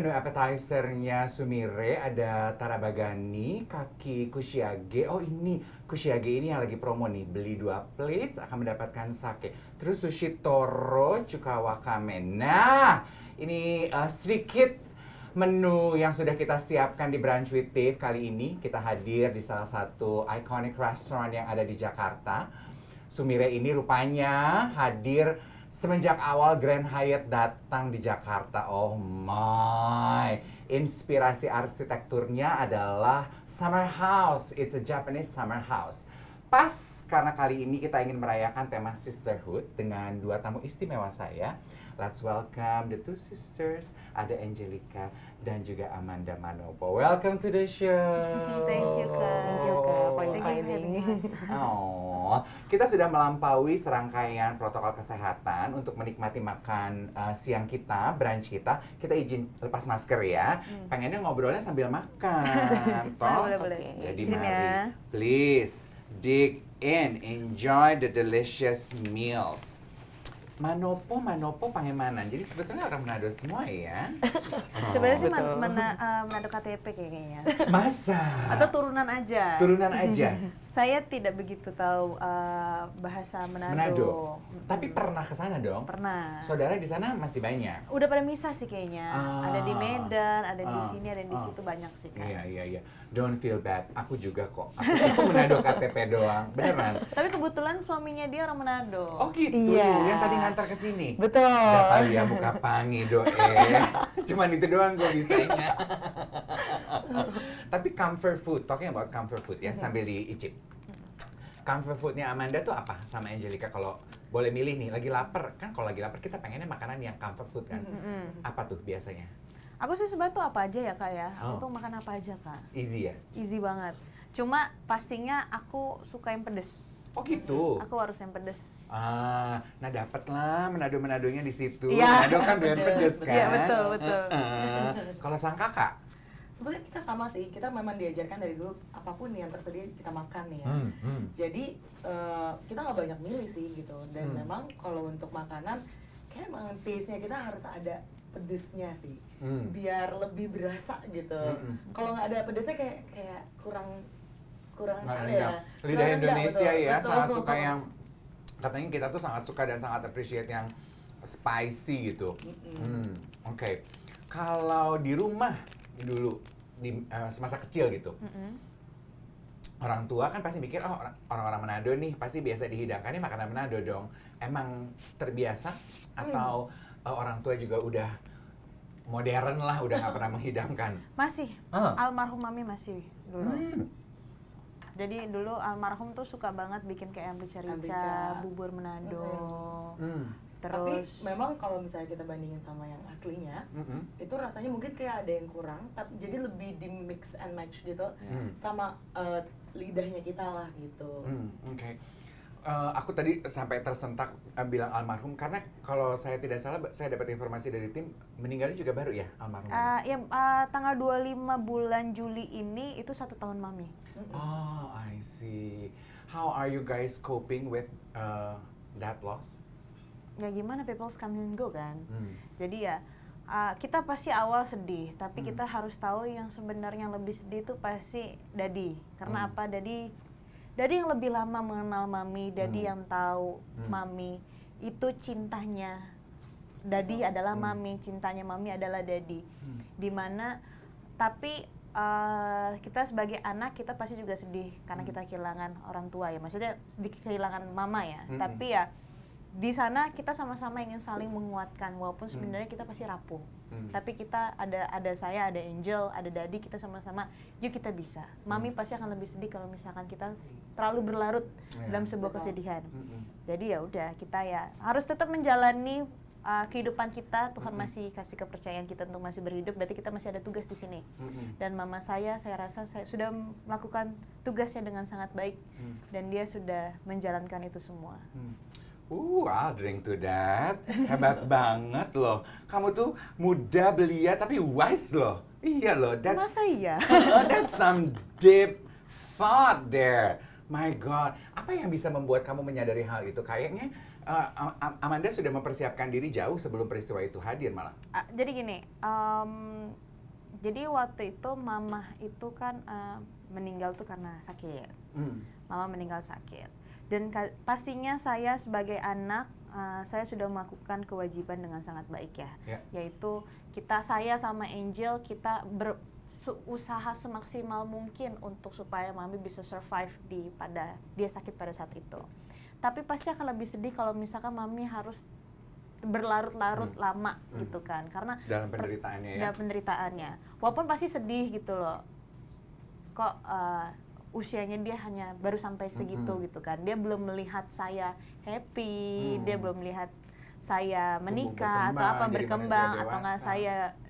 menu appetizer-nya Sumire, ada tarabagani, kaki kushiage. Oh ini, kushiage ini yang lagi promo nih. Beli 2 plates akan mendapatkan sake. Terus sushi toro, cuka wakame. Nah, ini sedikit menu yang sudah kita siapkan di Brunch with Tiff. Kali ini kita hadir di salah satu iconic restaurant yang ada di Jakarta. Sumire ini rupanya hadir semenjak awal Grand Hyatt datang di Jakarta. Oh my. Inspirasi arsitekturnya adalah summer house. It's a Japanese summer house. Pas karena kali ini kita ingin merayakan tema sisterhood dengan 2 tamu istimewa saya. Let's welcome the 2 sisters. Ada Angelica dan juga Amanda Manopo. Welcome to the show. Thank you, Kak. Thank you, Kak. Thank you for having us. Oh, kita sudah melampaui serangkaian protokol kesehatan untuk menikmati makan siang kita, brunch kita. Kita izin lepas masker ya. Pengennya ngobrolnya sambil makan, toh? Boleh. Jadi Izin mari, ya. please dig in, enjoy the delicious meals. Manopo Pangemanan. Jadi sebetulnya orang Manado semua ya. Sebenarnya sih betul. Manado KTP kayaknya. Masa? Atau turunan aja. Turunan aja. Saya tidak begitu tahu bahasa Manado. Manado. Tapi pernah ke sana dong? Pernah. Saudara di sana masih banyak. Udah pada misah sih kayaknya. Ada di Medan, ada di Ah. sini, ada di situ banyak sih kan. Iya. Don't feel bad. Aku juga kok. Aku Manado KTP doang. Beneran. Tapi kebetulan suaminya dia orang Manado. Oh gitu. Iya. Yang tadi ngantar ke sini. Betul. Udah kali ya muka pangi doe. Cuman itu doang gue bisanya. Tapi comfort food, talking about comfort food ya, sambil diicip. Comfort foodnya Amanda tuh apa sama Angelica kalau boleh milih nih, lagi lapar kan? Kalau lagi lapar kita pengennya makanan yang comfort food kan? Apa tuh biasanya? Aku sih sebenarnya tuh apa aja ya Kak ya. Oh. Aku tuh makan apa aja Kak. Easy ya? Easy banget. Cuma pastinya aku suka yang pedes. Oh gitu. Aku harus yang pedes. Nah dapet lah Manado-Manadonya di situ. Iya. Manado kan doyan pedes kan? Iya, betul. Kalau sang kakak? Sebenarnya kita sama sih, kita memang diajarkan dari dulu apapun yang tersedia kita makan nih ya. Jadi kita nggak banyak milih sih gitu. Dan memang kalau untuk makanan, kayak emang taste-nya kita harus ada pedesnya sih, biar lebih berasa gitu. Kalau nggak ada pedesnya kayak kurang Nggak apa enak. ya? Lidah Kurang enak, Indonesia betul. ya, Betul. sangat suka yang katanya kita tuh sangat suka dan sangat appreciate yang spicy gitu. Oke. Kalau di rumah dulu di semasa kecil gitu, orang tua kan pasti mikir oh orang-orang Manado nih pasti biasa dihidangkannya makanan Manado dong. Emang terbiasa atau orang tua juga udah modern lah, udah nggak pernah menghidangkan? Masih. Ah. Almarhum mami masih dulu. Jadi dulu almarhum tuh suka banget bikin kayak rica-rica, Rica. bubur Manado. Tapi Terus memang kalau misalnya kita bandingin sama yang aslinya, itu rasanya mungkin kayak ada yang kurang, tapi jadi lebih di mix and match gitu, sama lidahnya kita lah gitu. Oke. Aku tadi sampai tersentak bilang almarhum karena kalau saya tidak salah saya dapat informasi dari tim meninggalnya juga baru ya almarhum. tanggal 25 bulan Juli ini itu 1 tahun mami. Oh, I see. How are you guys coping with that loss? Ya gimana, people come and go kan. Jadi ya kita pasti awal sedih, tapi kita harus tahu yang sebenarnya lebih sedih itu pasti Daddy. Karena apa? Daddy yang lebih lama mengenal Mami, Daddy yang tahu Mami itu cintanya. Daddy adalah Mami, cintanya Mami adalah Daddy. Dimana tapi kita sebagai anak kita pasti juga sedih karena kita kehilangan orang tua ya. Maksudnya sedikit kehilangan mama ya. Tapi ya di sana kita sama-sama ingin saling menguatkan walaupun sebenarnya kita pasti rapuh. Tapi kita ada saya, ada Angel, ada Daddy, kita sama-sama yuk kita bisa. Mami pasti akan lebih sedih kalau misalkan kita terlalu berlarut dalam sebuah kesedihan. Jadi ya udah kita ya harus tetap menjalani kehidupan kita. Tuhan masih kasih kepercayaan kita untuk masih berhidup, berarti kita masih ada tugas di sini. Dan mama saya rasa saya sudah melakukan tugasnya dengan sangat baik dan dia sudah menjalankan itu semua. I'll drink to that. Hebat banget loh. Kamu tuh muda, belia, tapi wise loh. Iya loh. Masa iya? That's some deep thought there. My God, apa yang bisa membuat kamu menyadari hal itu? Kayaknya Amanda sudah mempersiapkan diri jauh sebelum peristiwa itu hadir malah. Jadi gini, jadi waktu itu mama itu kan meninggal tuh karena sakit. Mama meninggal sakit. Dan pastinya saya sebagai anak, saya sudah melakukan kewajiban dengan sangat baik ya. Yaitu saya sama Angel, kita berusaha semaksimal mungkin untuk supaya mami bisa survive dia sakit pada saat itu. Tapi pasti akan lebih sedih kalau misalkan mami harus berlarut-larut lama gitu kan, karena dalam penderitaannya ya. Dalam penderitaannya, walaupun pasti sedih gitu loh. Kok usianya dia hanya baru sampai segitu gitu kan, dia belum melihat saya happy, dia belum melihat saya menikah atau apa berkembang atau nggak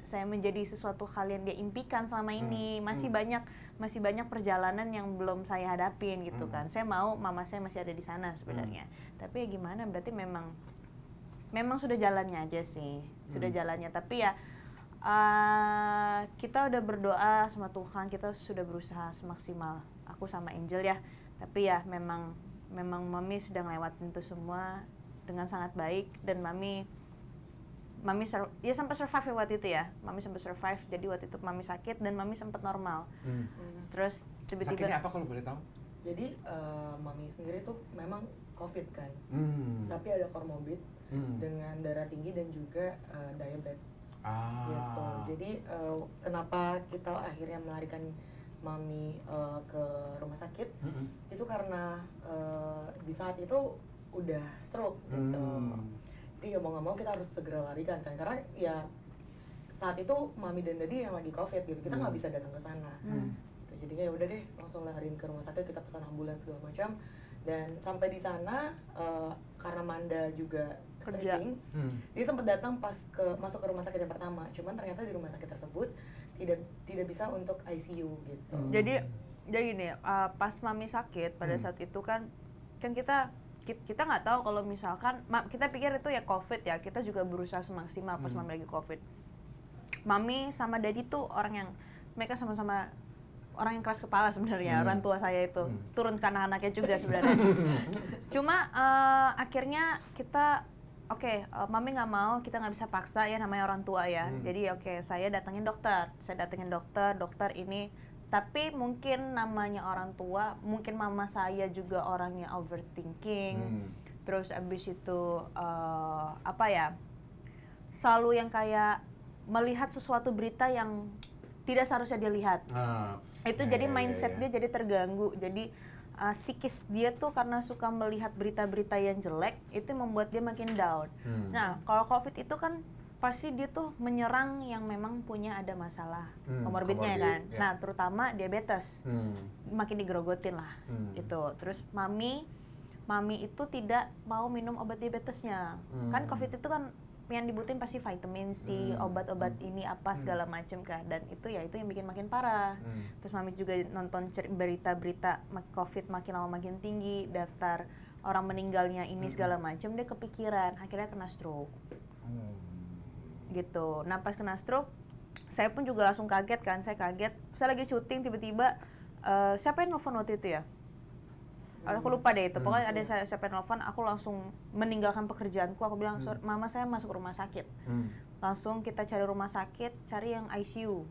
saya menjadi sesuatu hal yang dia impikan selama ini. Masih banyak perjalanan yang belum saya hadapin gitu kan. Saya mau mama saya masih ada di sana sebenarnya. Tapi ya gimana, berarti memang sudah jalannya aja sih, sudah jalannya. Tapi ya kita udah berdoa sama Tuhan, kita sudah berusaha semaksimal, aku sama Angel ya. Tapi ya memang mami sudah ngelewatin itu semua dengan sangat baik. Dan mami ya sampai survive waktu itu ya. Mami sampai survive, jadi waktu itu mami sakit dan mami sempat normal. Terus tiba-tiba. Sakitnya apa kalau boleh tahu? Jadi mami sendiri tuh memang COVID kan, tapi ada komorbid dengan darah tinggi dan juga diabetes. Gitu. Jadi kenapa kita akhirnya melarikan mami ke rumah sakit? Itu karena di saat itu udah stroke gitu. Jadi ya mau nggak mau kita harus segera larikan kan, karena ya saat itu mami dan dadi yang lagi COVID gitu, kita nggak bisa datang ke sana. Gitu. Jadinya ya udah deh, langsung lariin ke rumah sakit, kita pesan ambulans segala macam. Dan sampai di sana karena Manda juga stripping, dia sempat datang masuk ke rumah sakit yang pertama. Cuman ternyata di rumah sakit tersebut tidak bisa untuk ICU gitu. Jadi gini, pas mami sakit pada saat itu kan kita nggak tahu kalau misalkan kita pikir itu ya COVID ya, kita juga berusaha semaksimal pas mami lagi COVID. Mami sama Daddy tuh mereka sama-sama orang yang keras kepala sebenarnya. Orang tua saya itu turun ke anak-anaknya juga sebenarnya. Cuma akhirnya kita mami nggak mau, kita nggak bisa paksa ya, namanya orang tua ya. Jadi saya datangin dokter ini. Tapi mungkin namanya orang tua, mungkin mama saya juga orangnya overthinking. Terus abis itu selalu yang kayak melihat sesuatu berita yang tidak seharusnya dia lihat. Itu jadi mindset dia jadi terganggu. Jadi psikis dia tuh karena suka melihat berita-berita yang jelek, itu membuat dia makin down. Nah, kalau COVID itu kan pasti dia tuh menyerang yang memang punya ada masalah komorbidnya kan. Ya. Nah, terutama diabetes. Makin digerogotin lah itu. Terus mami itu tidak mau minum obat diabetesnya. Kan COVID itu kan yang dibutuhin pasti vitamin C, obat-obat ini apa segala macam kan. Dan itu yang bikin makin parah. Terus mami juga nonton berita-berita COVID makin lama makin tinggi, daftar orang meninggalnya ini segala macam, dia kepikiran, akhirnya kena stroke. Gitu. Nah, pas kena stroke, saya pun juga langsung kaget kan. Saya lagi syuting tiba-tiba siapa yang nelfon waktu itu ya? Aku lupa deh itu. Pokoknya ada siapa yang nelfon, aku langsung meninggalkan pekerjaanku. Aku bilang, mama saya masuk rumah sakit. Langsung kita cari rumah sakit, cari yang ICU.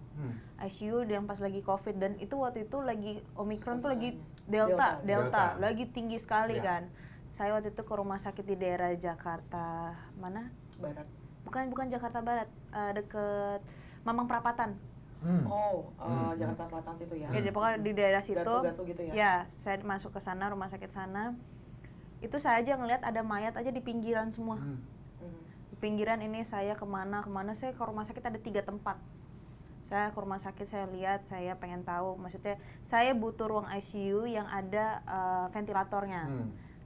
ICU yang pas lagi COVID, dan itu waktu itu lagi Omicron tuh lagi Delta. Lagi tinggi sekali kan. Saya waktu itu ke rumah sakit di daerah Jakarta mana? Barat. Bukan Jakarta Barat, deket Mampang Perapatan. Jakarta Selatan situ ya. Ya, pokoknya di daerah situ. Gatsu gitu ya. Ya, saya masuk ke sana, rumah sakit sana. Itu saya aja ngelihat ada mayat aja di pinggiran semua. Di pinggiran ini saya kemana, saya ke rumah sakit ada 3 tempat. Saya ke rumah sakit, saya lihat, saya pengen tahu, maksudnya saya butuh ruang ICU yang ada ventilatornya.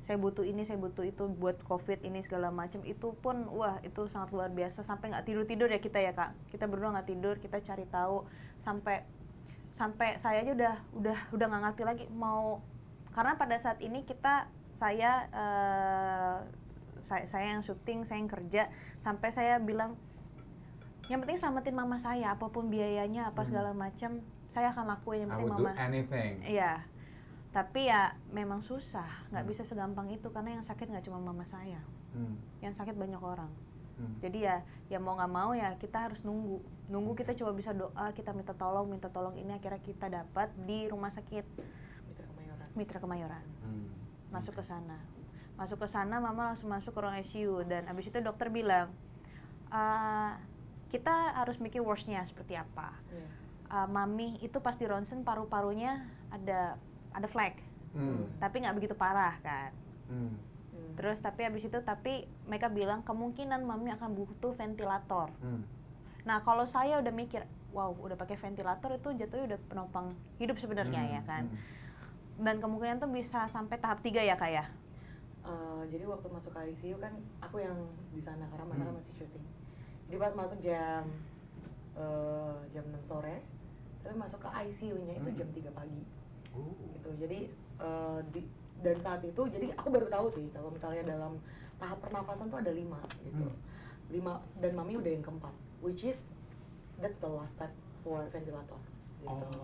Saya butuh ini, saya butuh itu buat COVID ini segala macam. Itu pun itu sangat luar biasa, sampai nggak tidur ya kita ya Kak. Kita berdua nggak tidur, kita cari tahu sampai saya aja udah nggak ngerti lagi mau, karena pada saat ini saya yang syuting, saya yang kerja, sampai saya bilang yang penting selamatin mama saya, apapun biayanya apa segala macam saya akan lakuin, yang penting mama. I would do anything. Iya. Tapi ya memang susah, nggak bisa segampang itu karena yang sakit nggak cuma mama saya, yang sakit banyak orang. Jadi ya mau nggak mau ya kita harus nunggu kita cuma bisa doa, kita minta tolong ini, akhirnya kita dapat di rumah sakit Mitra Kemayoran. Masuk ke sana mama langsung masuk ke ruang ICU, dan abis itu dokter bilang kita harus mikir worst-nya seperti apa. Mami itu pas di ronsen paru-parunya ada flek, tapi nggak begitu parah kan. Terus tapi abis itu mereka bilang kemungkinan mami akan butuh ventilator. Nah kalau saya udah mikir, wow udah pakai ventilator itu jatuhnya udah penopang hidup sebenarnya ya kan. Dan kemungkinan tuh bisa sampai tahap 3 ya Kak ya. Jadi waktu masuk ke ICU kan aku yang di sana karena Amanda kan masih syuting. Jadi pas masuk jam 6 sore, tapi masuk ke ICU-nya itu jam 3 pagi. Gitu. Jadi dan saat itu jadi aku baru tahu sih kalau misalnya dalam tahap pernafasan tuh ada 5 gitu. 5 dan mami udah yang keempat, which is that's the last step for ventilator gitu.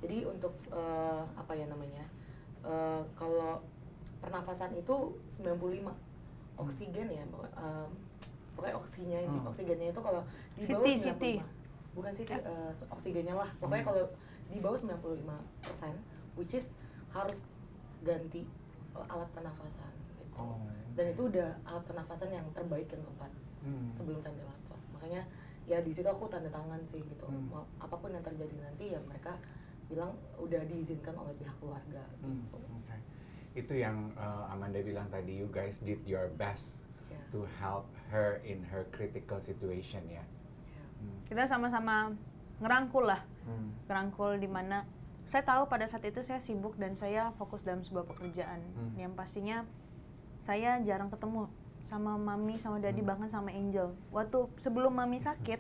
Jadi untuk apa ya namanya? Kalau pernafasan itu 95 oksigen ya, pokoknya oksigennya itu kalau di bawah 95, bukan CT, oksigennya lah, pokoknya kalau di bawah 95%, which is harus ganti alat pernafasan gitu. Dan itu udah alat pernafasan yang terbaik yang keempat sebelum ventilator. Makanya ya di situ aku tanda tangan sih gitu. Apapun yang terjadi nanti ya mereka bilang udah diizinkan oleh pihak keluarga gitu. Itu yang Amanda bilang tadi, you guys did your best to help her in her critical situation ya. Kita sama-sama ngerangkul lah, ngerangkul di mana saya tahu pada saat itu saya sibuk dan saya fokus dalam sebuah pekerjaan yang pastinya saya jarang ketemu sama mami, sama daddy, bahkan sama Angel. Waktu sebelum mami sakit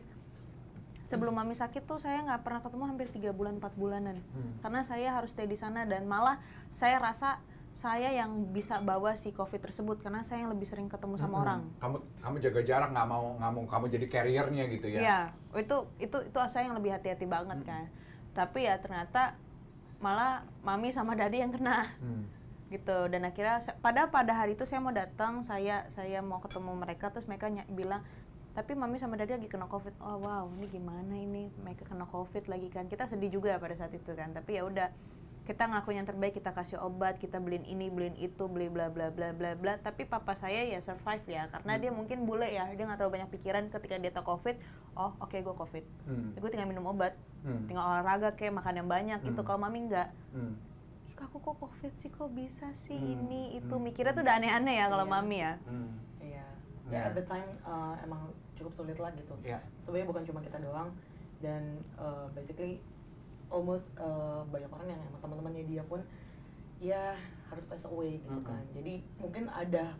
tuh saya nggak pernah ketemu hampir 3 bulan 4 bulanan karena saya harus stay di sana, dan malah saya rasa saya yang bisa bawa si COVID tersebut karena saya yang lebih sering ketemu sama orang. Kamu jaga jarak, nggak mau kamu jadi carrier-nya gitu ya? Iya, itu saya yang lebih hati-hati banget kan. Tapi ya ternyata malah mami sama daddy yang kena gitu. Dan akhirnya pada hari itu saya mau datang, saya mau ketemu mereka, terus mereka bilang tapi mami sama daddy lagi kena COVID. Oh wow, ini gimana ini, mereka kena COVID lagi kan. Kita sedih juga pada saat itu kan, tapi ya udah kita ngelakuin yang terbaik, kita kasih obat, kita beliin ini, beliin itu, beli bla bla bla bla bla. Tapi papa saya ya survive ya, karena dia mungkin bule ya, dia nggak terlalu banyak pikiran ketika dia tahu COVID. Oh oke, gue COVID, gue tinggal minum obat, tinggal olahraga kayak makan yang banyak gitu. Kalau mami nggak, aku kok COVID sih, kok bisa sih ini itu, mikirnya tuh udah aneh-aneh ya kalau mami ya. Ya at the time emang cukup sulit lah gitu. Sebenarnya bukan cuma kita doang, dan basically almost banyak orang yang emang teman-temannya dia pun ya harus pass away gitu kan. Jadi mungkin ada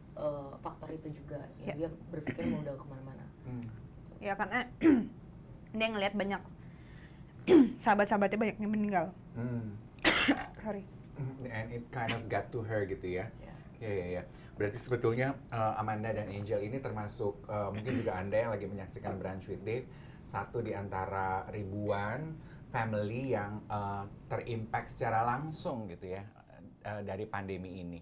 faktor itu juga ya, dia berpikir mau udah kemana-mana. Ya karena dia ngelihat banyak sahabat-sahabatnya banyak yang meninggal. Sorry. And it kind of got to her gitu ya. Ya. Berarti sebetulnya Amanda dan Angel ini termasuk mungkin juga Anda yang lagi menyaksikan Brunch with Dave, satu di antara ribuan family yang terimpact secara langsung gitu ya dari pandemi ini.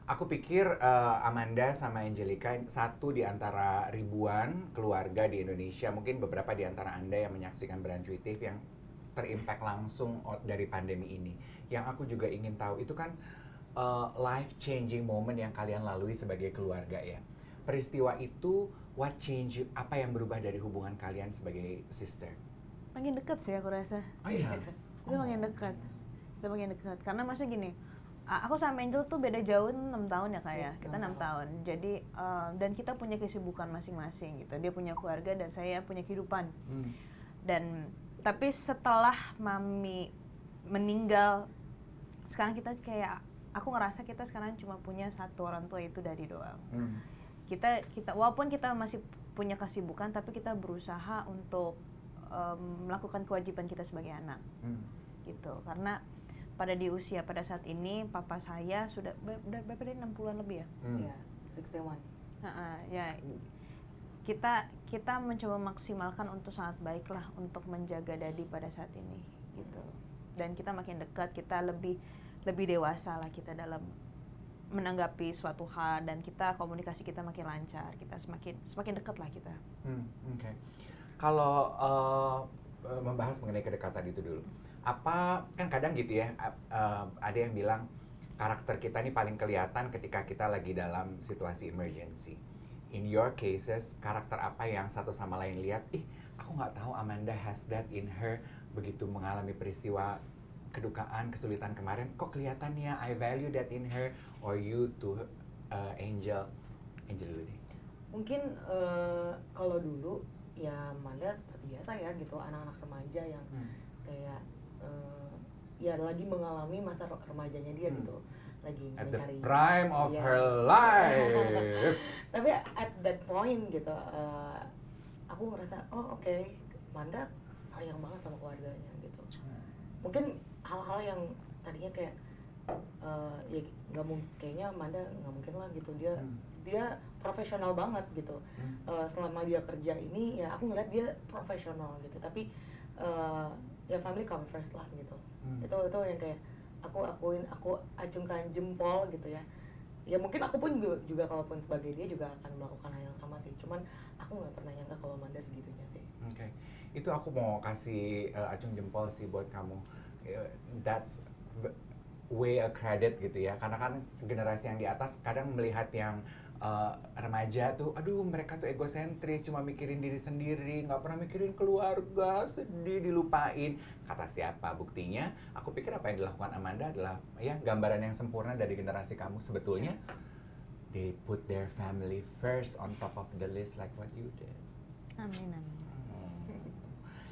Aku pikir Amanda sama Angelica satu di antara ribuan keluarga di Indonesia, mungkin beberapa di antara Anda yang menyaksikan Brunch with Dave yang terimpact langsung dari pandemi ini. Yang aku juga ingin tahu itu kan life changing moment yang kalian lalui sebagai keluarga ya. Peristiwa itu what change you, apa yang berubah dari hubungan kalian sebagai sister? Makin dekat sih aku rasa. Oh iya. Kita makin dekat. Karena maksudnya gini, aku sama Angel tuh beda jauh 6 tahun ya Kak ya. Kita 6 tahun. Jadi dan kita punya kesibukan masing-masing gitu. Dia punya keluarga dan saya punya kehidupan. Dan tapi setelah mami meninggal, sekarang kita kayak, aku ngerasa kita sekarang cuma punya satu orang tua, itu Daddy doang. Kita walaupun kita masih punya kesibukan, tapi kita berusaha untuk melakukan kewajiban kita sebagai anak. Gitu. Karena di usia pada saat ini papa saya sudah berapa dia, 60-an lebih ya? Ya, 61. Ya. Kita mencoba maksimalkan untuk sangat baik lah untuk menjaga Daddy pada saat ini gitu. Dan kita makin dekat, kita lebih lebih dewasa lah kita dalam menanggapi suatu hal, dan kita komunikasi kita makin lancar, kita semakin dekat lah kita. Oke. Kalau membahas mengenai kedekatan itu dulu, apa kan kadang gitu ya, ada yang bilang karakter kita ini paling kelihatan ketika kita lagi dalam situasi emergency. In your cases, karakter apa yang satu sama lain lihat, aku nggak tahu Amanda has that in her, begitu mengalami peristiwa kedukaan, kesulitan kemarin, kok kelihatannya I value that in her, or you to Angel dulu deh. Mungkin kalau dulu ya Amanda seperti biasa ya gitu, anak-anak remaja yang kayak ya lagi mengalami masa remajanya dia gitu, lagi At the mencari prime of ya. her life. Tapi at that point gitu, aku ngerasa oke, Amanda sayang banget sama keluarganya gitu. Mungkin hal-hal yang tadinya kayak ya nggak mungkin, kayaknya Amanda nggak mungkin lah gitu, dia profesional banget gitu. Selama dia kerja ini ya aku ngeliat dia profesional gitu, tapi ya family come first lah gitu. Itu yang kayak aku acungkan jempol gitu ya. Ya mungkin aku pun juga kalaupun sebagai dia juga akan melakukan hal yang sama sih, cuman aku nggak pernah nyangka kalau Amanda segitunya sih. Oke. Itu aku mau kasih acung jempol sih buat kamu. That's way a credit gitu ya, karena kan generasi yang di atas kadang melihat yang remaja tuh, aduh mereka tuh egosentris, cuma mikirin diri sendiri, nggak pernah mikirin keluarga, sedih, dilupain. Kata siapa? Buktinya, aku pikir apa yang dilakukan Amanda adalah ya gambaran yang sempurna dari generasi kamu. Sebetulnya they put their family first on top of the list like what you did. Amin.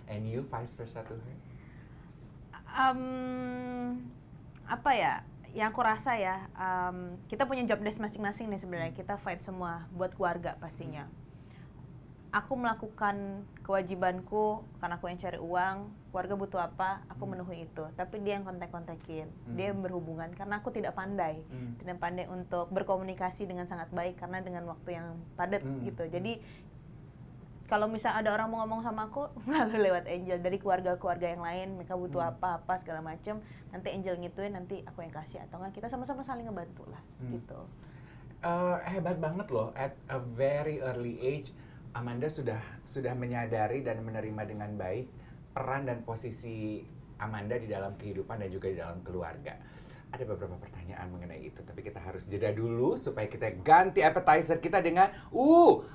And you vice versa to her? Apa ya, yang aku rasa ya, kita punya job desk masing-masing nih sebenarnya. Kita fight semua buat keluarga pastinya. Aku melakukan kewajibanku karena aku yang cari uang, keluarga butuh apa, aku memenuhi itu. Tapi dia yang kontak-kontakin, dia yang berhubungan karena aku tidak pandai untuk berkomunikasi dengan sangat baik karena dengan waktu yang padat gitu. Jadi kalau misalnya ada orang mau ngomong sama aku, lalu lewat Angel, dari keluarga-keluarga yang lain, mereka butuh apa segala macam, nanti Angel ngituin, nanti aku yang kasih, atau enggak kita sama-sama saling ngebantu lah, gitu. Hebat banget loh, at a very early age, Amanda sudah menyadari dan menerima dengan baik peran dan posisi Amanda di dalam kehidupan dan juga di dalam keluarga. Ada beberapa pertanyaan mengenai itu, tapi kita harus jeda dulu supaya kita ganti appetizer kita dengan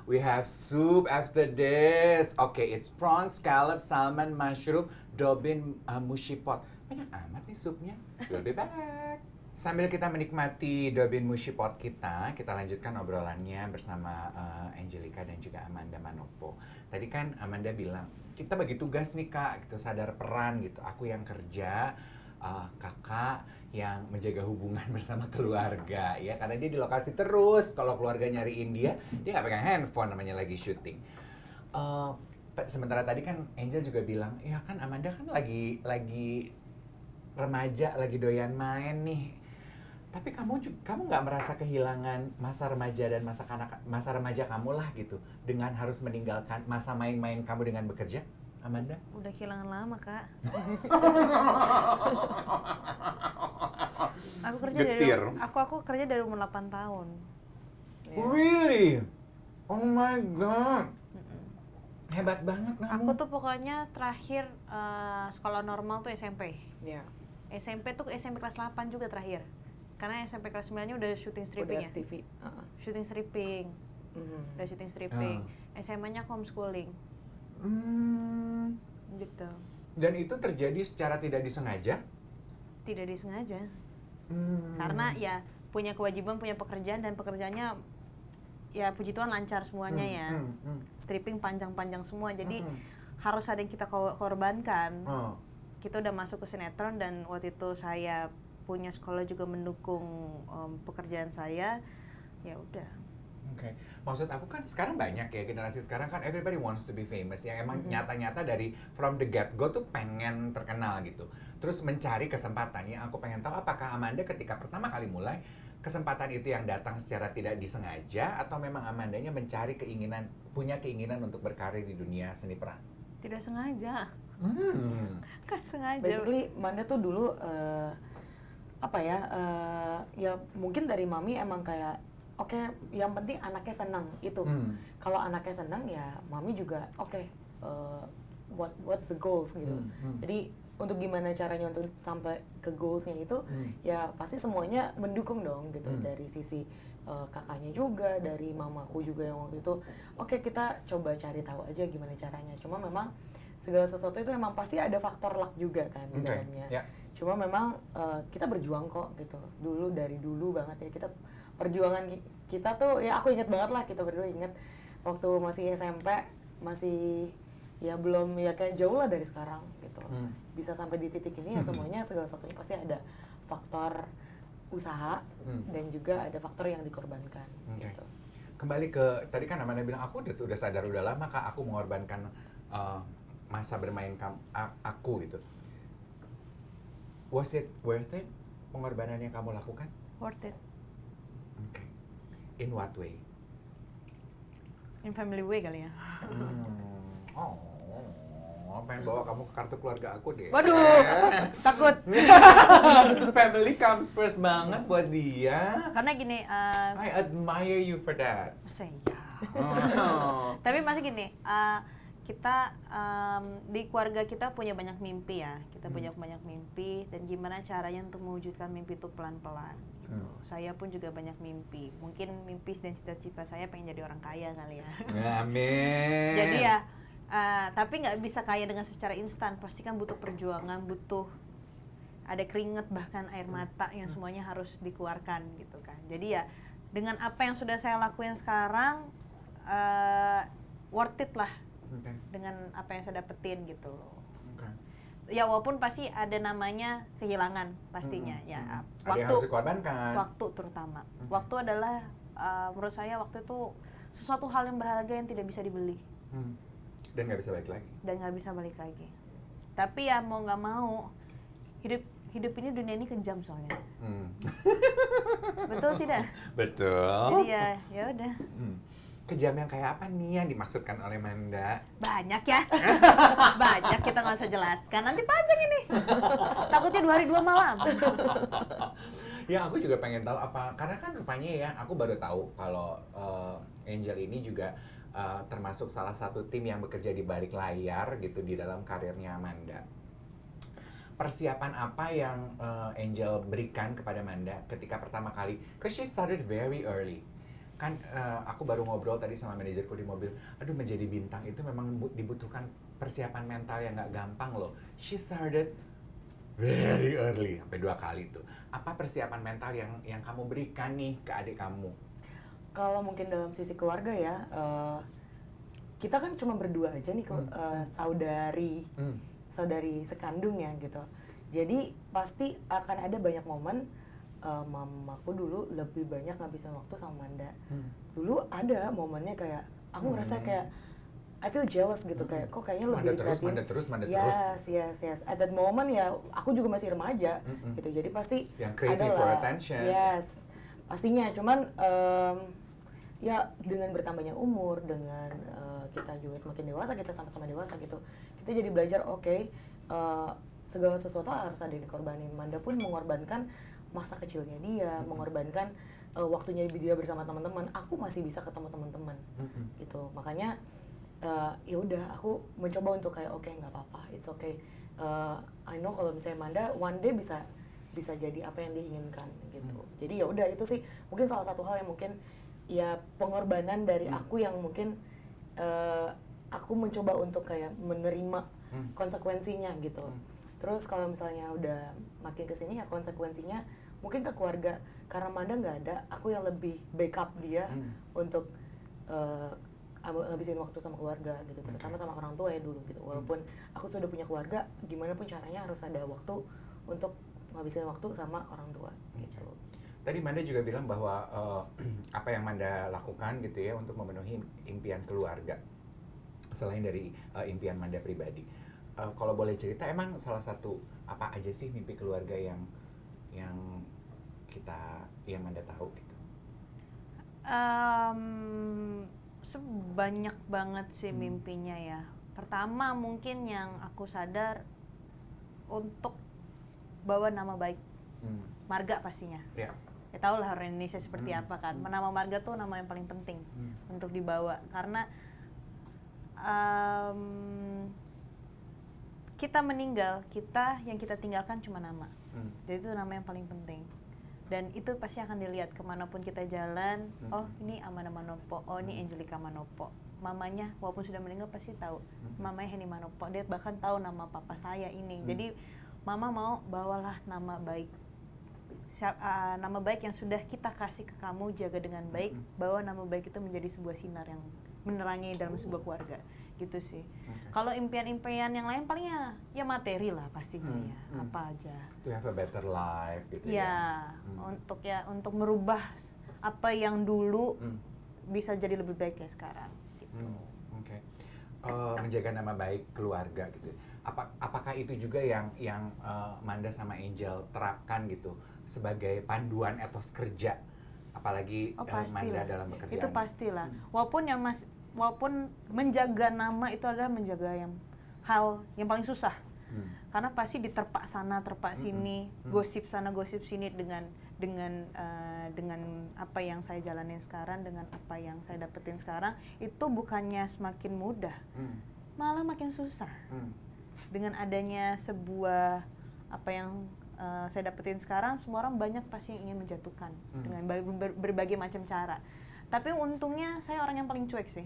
we have soup after this. Okay, it's prawn, scallop, salmon, mushroom, dobin, mushi pot. Banyak amat nih supnya. We'll be back. Sambil kita menikmati dobin mushi pot kita lanjutkan obrolannya bersama Angelica dan juga Amanda Manopo. Tadi kan Amanda bilang, kita bagi tugas nih Kak, gitu, sadar peran gitu. Aku yang kerja, kakak yang menjaga hubungan bersama keluarga ya, karena dia di lokasi terus. Kalau keluarga nyariin dia nggak pegang handphone, namanya lagi syuting. Sementara tadi kan Angel juga bilang, ya kan Amanda kan lagi remaja, lagi doyan main nih. Tapi kamu nggak merasa kehilangan masa remaja dan masa remaja kamu lah gitu, dengan harus meninggalkan masa main-main kamu dengan bekerja, Amanda? Udah kehilangan lama, Kak. Aku kerja dari umur 8 tahun. Yeah. Really? Oh my god. Hebat banget kamu. Aku tuh pokoknya terakhir sekolah normal tuh SMP. Iya. SMP tuh SMP kelas 8 juga terakhir. Karena SMP kelas 9-nya udah syuting stripping ya. FTV. Syuting stripping. Udah syuting stripping. SMA-nya homeschooling. Gitu. Dan itu terjadi secara tidak disengaja? Tidak disengaja. Karena ya punya kewajiban, punya pekerjaan, dan pekerjaannya ya puji Tuhan lancar semuanya ya. Stripping panjang-panjang semua, jadi harus ada yang kita korbankan. Kita udah masuk ke sinetron, dan waktu itu saya punya sekolah juga mendukung pekerjaan saya. Ya udah. Oke, maksud aku kan sekarang banyak ya, generasi sekarang kan everybody wants to be famous, yang emang nyata-nyata dari from the get go tuh pengen terkenal gitu. Terus mencari kesempatan. Yang aku pengen tahu, apakah Amanda ketika pertama kali mulai, kesempatan itu yang datang secara tidak disengaja, atau memang Amandanya mencari punya keinginan untuk berkarir di dunia seni peran? Tidak sengaja. Nggak sengaja. Basically Amanda tuh dulu apa ya, ya mungkin dari mami emang kayak oke, yang penting anaknya senang itu. Kalau anaknya senang ya mami juga oke, what's the goals gitu. Jadi untuk gimana caranya untuk sampai ke goalsnya itu, ya pasti semuanya mendukung dong gitu. Dari sisi kakaknya juga, dari mamaku juga yang waktu itu oke, kita coba cari tahu aja gimana caranya. Cuma memang segala sesuatu itu memang pasti ada faktor luck juga kan di dalamnya. Cuma memang kita berjuang kok gitu. Dari dulu banget ya, kita perjuangan kita tuh ya, aku inget banget lah, kita berdua inget waktu masih SMP, masih ya belum ya kayak jauh lah dari sekarang gitu. Bisa sampai di titik ini ya semuanya segala sesuatunya pasti ada faktor usaha dan juga ada faktor yang dikorbankan gitu. Kembali ke tadi kan Amanda bilang aku udah sadar udah lama Kak aku mengorbankan masa bermain aku gitu. Was it worth it pengorbanan yang kamu lakukan? Worth it. Okay. In what way? In family way kali ya. Pengen bawa kamu ke kartu keluarga aku deh. Waduh, takut. Family comes first banget buat dia. Karena gini, I admire you for that. masa iya. Tapi masih gini, kita di keluarga kita punya banyak mimpi ya. Kita punya banyak mimpi dan gimana caranya untuk mewujudkan mimpi itu pelan-pelan. Gitu. Saya pun juga banyak mimpi. Mungkin mimpi dan cita-cita saya pengen jadi orang kaya kali ya. Amin. Jadi ya, tapi nggak bisa kaya dengan secara instan. Pasti kan butuh perjuangan, butuh ada keringat bahkan air mata yang semuanya harus dikeluarkan gitu kan. Jadi ya dengan apa yang sudah saya lakuin sekarang worth it lah. Dengan apa yang saya dapetin gitu loh. Ya walaupun pasti ada namanya kehilangan pastinya ya. Ada yang harus dikorbankan. Waktu terutama. Waktu adalah menurut saya waktu itu sesuatu hal yang berharga yang tidak bisa dibeli. Dan nggak bisa balik lagi. Tapi ya mau nggak mau hidup ini, dunia ini kejam soalnya. Betul tidak? Betul. Jadi ya udah. Kejam yang kayak apa nih yang dimaksudkan oleh Manda? Banyak ya. Banyak, kita nggak usah jelaskan. Nanti panjang ini. Takutnya 2 hari 2 malam. Ya aku juga pengen tahu apa, karena kan rupanya ya aku baru tahu kalau Angel ini juga termasuk salah satu tim yang bekerja di balik layar gitu di dalam karirnya Amanda. Persiapan apa yang Angel berikan kepada Amanda ketika pertama kali? Because she started very early. Kan aku baru ngobrol tadi sama manajerku di mobil. Aduh, menjadi bintang itu memang dibutuhkan persiapan mental yang nggak gampang loh. She started very early, sampai 2 kali tuh. Apa persiapan mental yang kamu berikan nih ke adik kamu? Kalau mungkin dalam sisi keluarga ya, kita kan cuma berdua aja nih, saudari sekandung ya gitu. Jadi pasti akan ada banyak momen mamaku dulu lebih banyak ngabisin waktu sama Manda. Dulu ada momennya kayak aku ngerasa kayak I feel jealous gitu, kayak kok kayaknya lebih diperhatiin. Manda terus. Yes. At that moment ya aku juga masih remaja gitu. Jadi pasti yang craving for attention. Yes. Pastinya, cuman ya dengan bertambahnya umur, dengan kita juga semakin dewasa, kita sama-sama dewasa gitu. Kita jadi belajar segala sesuatu harus ada yang dikorbanin. Manda pun mengorbankan masa kecilnya dia, mengorbankan waktunya dia bersama teman-teman. Aku masih bisa ketemu teman-teman gitu. Makanya ya udah, aku mencoba untuk kayak oke, nggak apa-apa, it's okay. I know kalau misalnya Manda one day bisa jadi apa yang diinginkan gitu. Jadi ya udah, itu sih mungkin salah satu hal yang mungkin ya pengorbanan dari aku yang mungkin aku mencoba untuk kayak menerima konsekuensinya gitu. Terus kalau misalnya udah makin kesini ya konsekuensinya mungkin ke keluarga, karena Manda nggak ada, aku yang lebih backup dia untuk ngabisin waktu sama keluarga gitu, terutama sama orang tua ya dulu gitu. Walaupun aku sudah punya keluarga, gimana pun caranya harus ada waktu untuk ngabisin waktu sama orang tua gitu. Tadi Manda juga bilang bahwa apa yang Manda lakukan gitu ya untuk memenuhi impian keluarga selain dari impian Manda pribadi. Kalau boleh cerita, emang salah satu apa aja sih mimpi keluarga yang Manda tahu gitu? Sebanyak banget sih mimpinya ya. Pertama mungkin yang aku sadar untuk bawa nama baik marga pastinya. Ya. Ya tau lah orang Indonesia seperti apa kan. Nama marga tuh nama yang paling penting untuk dibawa karena kita meninggal, yang kita tinggalkan cuma nama. Jadi itu nama yang paling penting. Dan itu pasti akan dilihat kemanapun kita jalan. Oh ini Amanda Manopo, oh ini Angelica Manopo. Mamanya walaupun sudah meninggal pasti tahu. Mamanya Henny Manopo. Dia bahkan tahu nama papa saya ini. Jadi mama mau bawalah nama baik. Nama baik yang sudah kita kasih ke kamu, jaga dengan baik. Bawa nama baik itu menjadi sebuah sinar yang menerangi dalam sebuah keluarga. Gitu sih. Kalau impian-impian yang lain paling ya materi lah pastinya apa aja. To have a better life gitu ya. Untuk merubah apa yang dulu bisa jadi lebih baik ya sekarang. Gitu. Oke. Menjaga nama baik keluarga gitu. Apakah itu juga yang Manda sama Angel terapkan gitu sebagai panduan etos kerja, apalagi Manda dalam bekerja? Itu pastilah. Walaupun menjaga nama itu adalah menjaga hal yang paling susah. Karena pasti diterpak sana, terpak sini, gosip sana, gosip sini dengan apa yang saya jalanin sekarang, dengan apa yang saya dapetin sekarang, itu bukannya semakin mudah, malah makin susah. Dengan adanya sebuah apa yang saya dapetin sekarang, semua orang banyak pasti yang ingin menjatuhkan dengan berbagai macam cara. Tapi untungnya saya orang yang paling cuek sih.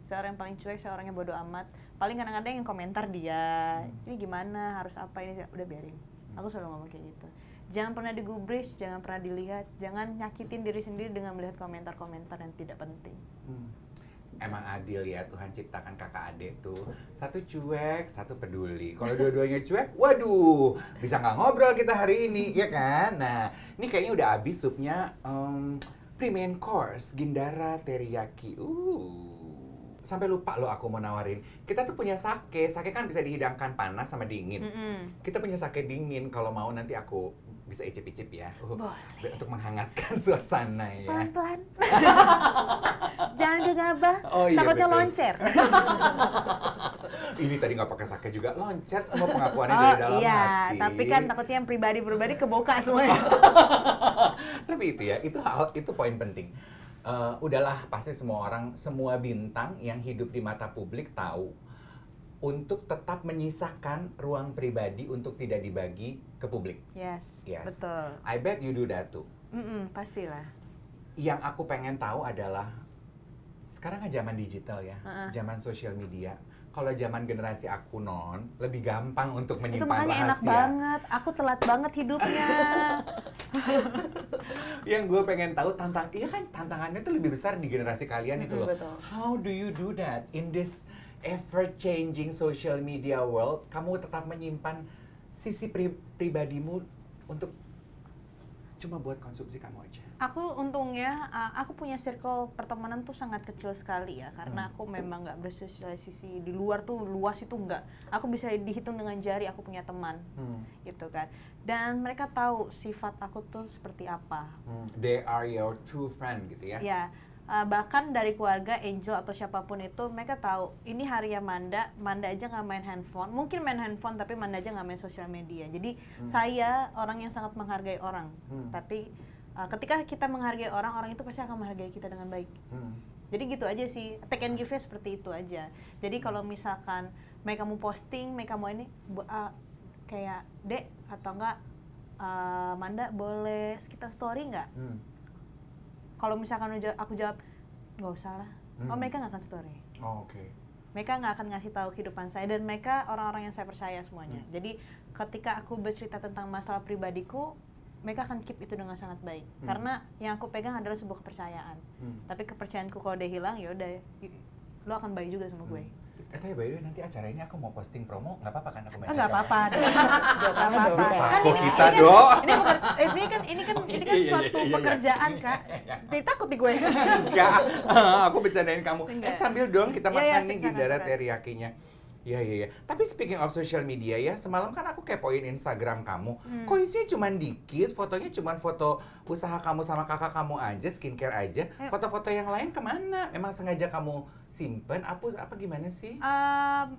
Saya orang yang paling cuek, saya orang yang bodo amat. Paling kadang-kadang yang komentar dia, ini gimana, harus apa ini, udah biarin. Aku selalu ngomong kayak gitu. Jangan pernah digubris, jangan pernah dilihat, jangan nyakitin diri sendiri dengan melihat komentar-komentar yang tidak penting. Emang adil ya, Tuhan ciptakan kakak adik tuh. Satu cuek, satu peduli. Kalau dua-duanya cuek, waduh, bisa nggak ngobrol kita hari ini, ya kan? Nah, ini kayaknya udah habis supnya. Pre-main course, Gindara Teriyaki. Sampai lupa loh aku mau nawarin. Kita tuh punya sake. Sake kan bisa dihidangkan panas sama dingin. Kita punya sake dingin. Kalau mau nanti aku bisa icip-icip ya. Untuk menghangatkan suasana ya. Pelan-pelan. Jangan gegabah. Iya, takutnya betul. loncer. Ini tadi nggak pakai sake juga loncer, semua pengakuannya dari dalam hati. Tapi kan takutnya yang pribadi kebuka semuanya. Tapi itu poin penting. Udahlah, pasti semua bintang yang hidup di mata publik tahu untuk tetap menyisakan ruang pribadi untuk tidak dibagi ke publik. Yes. Betul. I bet you do that too. Pastilah. Yang aku pengen tahu adalah sekarang kan zaman digital ya, zaman sosial media. Kalau zaman generasi aku lebih gampang untuk menyimpan itu makanya rahasia. Enak banget, aku telat banget hidupnya. Yang gue pengen tahu tantangannya tuh lebih besar di generasi kalian itu loh. Betul. How do you do that in this ever-changing social media world? Kamu tetap menyimpan sisi pribadimu untuk cuma buat konsumsi kamu aja. Aku untungnya, aku punya circle pertemanan tuh sangat kecil sekali ya, karena aku memang nggak bersosialisasi di luar tuh luas itu nggak. Aku bisa dihitung dengan jari aku punya teman, gitu kan. Dan mereka tahu sifat aku tuh seperti apa. They are your true friend gitu ya? Ya, bahkan dari keluarga Angel atau siapapun itu mereka tahu ini harinya Manda aja nggak main handphone, mungkin main handphone tapi Manda aja nggak main sosial media. Jadi saya orang yang sangat menghargai orang, tapi ketika kita menghargai orang itu pasti akan menghargai kita dengan baik. Jadi gitu aja sih, take and give-nya seperti itu aja. Jadi kalau misalkan mereka mau posting, mereka mau ini kayak Dek atau enggak Manda boleh kita story nggak? Kalau misalkan aku jawab nggak usah lah, mereka nggak akan story. Oke. Mereka nggak akan ngasih tahu kehidupan saya, dan mereka orang-orang yang saya percaya semuanya. Jadi ketika aku bercerita tentang masalah pribadiku, mereka akan keep itu dengan sangat baik. Karena yang aku pegang adalah sebuah kepercayaan. Tapi kepercayaanku kalau udah hilang, ya udah, lo akan baik juga sama gue. Tapi by the way, nanti acara ini aku mau posting promo, nggak apa-apa kan aku main? Nggak apa-apa. Nggak apa-apa. Kan kita dong. Ini kan suatu pekerjaan, Kak. Takut nih gue. Enggak, aku bercandain kamu. Sambil dong kita makan nih Gindara Teriyakinya. Iya. Tapi speaking of social media ya, semalam kan aku kepoin Instagram kamu. Kok isinya cuma dikit, fotonya cuma foto usaha kamu sama kakak kamu aja, skincare aja. Foto-foto yang lain kemana? Memang sengaja kamu simpen? Apa gimana sih?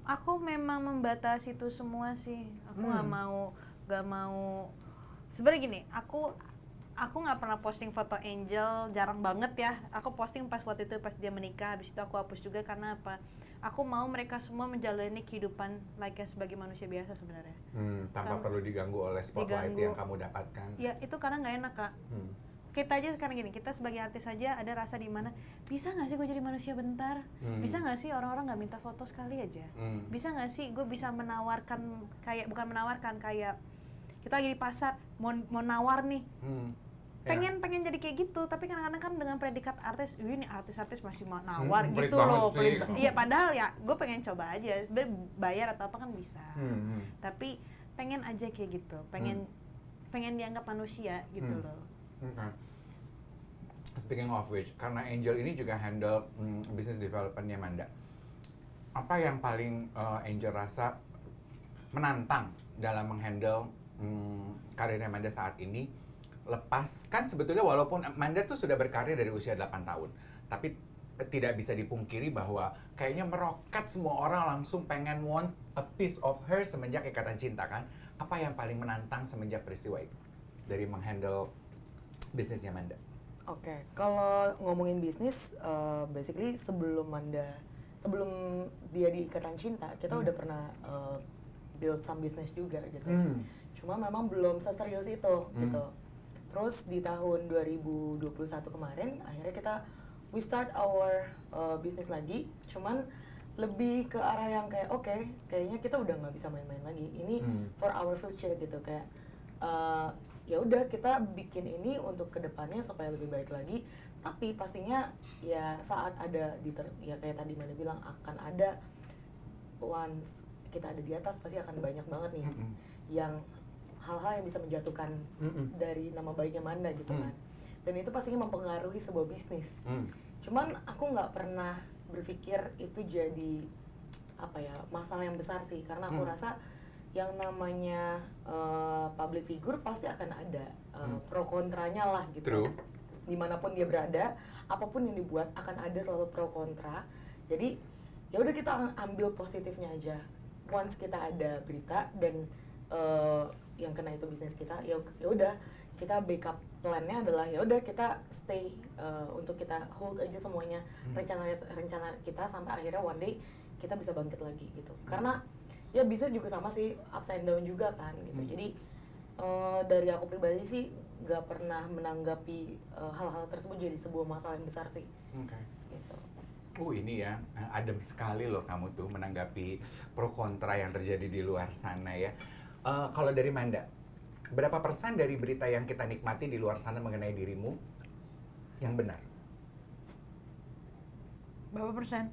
Aku memang membatasi itu semua sih. Aku nggak mau Sebenarnya gini, aku nggak pernah posting foto Angel, jarang banget ya. Aku posting pas waktu itu pas dia menikah, habis itu aku hapus juga karena apa? Aku mau mereka semua menjalani kehidupan layaknya sebagai manusia biasa sebenarnya. Tanpa perlu diganggu oleh spotlight yang kamu dapatkan. Ya itu karena nggak enak Kak. Kita aja sekarang gini, kita sebagai artis aja ada rasa di mana bisa nggak sih gue jadi manusia bentar? Bisa nggak sih orang-orang nggak minta foto sekali aja? Bisa nggak sih gue bisa menawarkan bukan menawarkan kayak kita lagi di pasar mau nawar nih. Pengen jadi kayak gitu, tapi kadang-kadang kan dengan predikat artis, ini artis-artis masih mau nawar gitu loh. Iya padahal ya gue pengen coba aja, bayar atau apa kan bisa. Tapi pengen aja kayak gitu, pengen dianggap manusia gitu loh. Okay. Speaking of which, karena Angel ini juga handle business development-nya Manda. Apa yang paling Angel rasa menantang dalam menghandle karirnya Manda saat ini? Lepas, kan sebetulnya walaupun Manda tuh sudah berkarir dari usia 8 tahun, tapi tidak bisa dipungkiri bahwa kayaknya meroket semua orang langsung pengen want a piece of her semenjak Ikatan Cinta kan? Apa yang paling menantang semenjak peristiwa itu? Dari menghandle bisnisnya Manda. Oke, kalau ngomongin bisnis, basically sebelum dia di Ikatan Cinta, kita udah pernah build some business juga gitu. Cuma memang belum seserius itu gitu. Terus di tahun 2021 kemarin, akhirnya we start our business lagi. Cuman lebih ke arah yang kayak kayaknya kita udah nggak bisa main-main lagi. Ini for our future gitu kayak. Ya udah kita bikin ini untuk kedepannya supaya lebih baik lagi, tapi pastinya ya saat ada ya kayak tadi Manda bilang akan ada once kita ada di atas pasti akan banyak banget nih yang hal-hal yang bisa menjatuhkan dari nama baiknya Manda gitu kan, dan itu pastinya mempengaruhi sebuah bisnis. Cuman aku nggak pernah berpikir itu jadi masalah yang besar sih, karena aku rasa yang namanya public figure pasti akan ada pro kontranya lah gitu. True. Dimanapun dia berada, apapun yang dibuat akan ada selalu pro kontra. Jadi ya udah kita ambil positifnya aja. Once kita ada berita dan yang kena itu bisnis kita, ya udah kita backup plan-nya adalah ya udah kita stay untuk kita hold aja semuanya rencana kita sampai akhirnya one day kita bisa bangkit lagi gitu. Karena ya bisnis juga sama sih, ups and down juga kan gitu. Jadi dari aku pribadi sih gak pernah menanggapi hal-hal tersebut jadi sebuah masalah yang besar sih. Oke. Gitu. Ini ya, adem sekali loh kamu tuh menanggapi pro kontra yang terjadi di luar sana ya. Kalau dari Manda, berapa persen dari berita yang kita nikmati di luar sana mengenai dirimu yang benar? Berapa persen?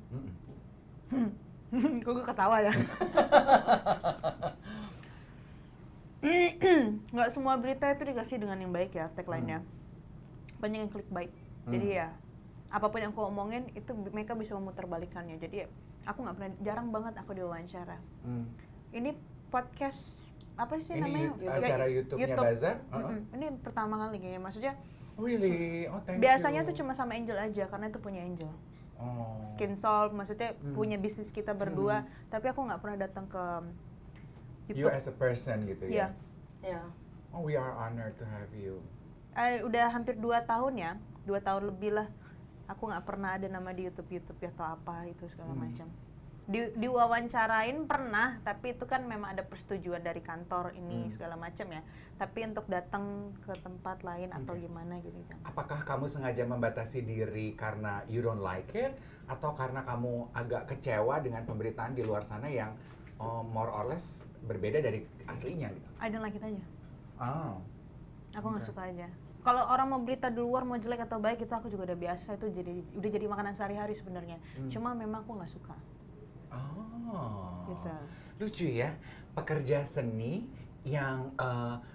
Kok gue ketawa ya? Nggak semua berita itu dikasih dengan yang baik ya, tagline-nya. Banyak yang clickbait. Jadi ya, apapun yang aku omongin itu mereka bisa memutarbalikannya. Jadi ya, aku nggak pernah, jarang banget aku diwawancara. Ini podcast apa sih namanya? Acara YouTube-nya Bazar? Ini pertama kali kayaknya, maksudnya. Really? Oh, thank biasanya you. tuh cuma sama Angel aja, karena itu punya Angel. Oh. Skin Solve, maksudnya punya bisnis kita berdua, tapi aku nggak pernah datang ke You YouTube. as a person gitu ya? Iya. Oh, we are honored to have you. Udah hampir 2 tahun ya, 2 tahun lebih lah. Aku nggak pernah ada nama di YouTube ya atau apa itu segala macam. Diwawancarain pernah, tapi itu kan memang ada persetujuan dari kantor ini segala macam ya. Tapi untuk datang ke tempat lain atau gimana gitu. Apakah kamu sengaja membatasi diri karena you don't like it, atau karena kamu agak kecewa dengan pemberitaan di luar sana yang more or less berbeda dari aslinya gitu? I don't like it aja. Oh. Aku nggak suka aja. Kalau orang mau berita di luar mau jelek atau baik itu aku juga udah biasa, itu udah jadi makanan sehari-hari sebenarnya. Cuma memang aku nggak suka. Oh. Gitu. Lucu ya, pekerja seni yang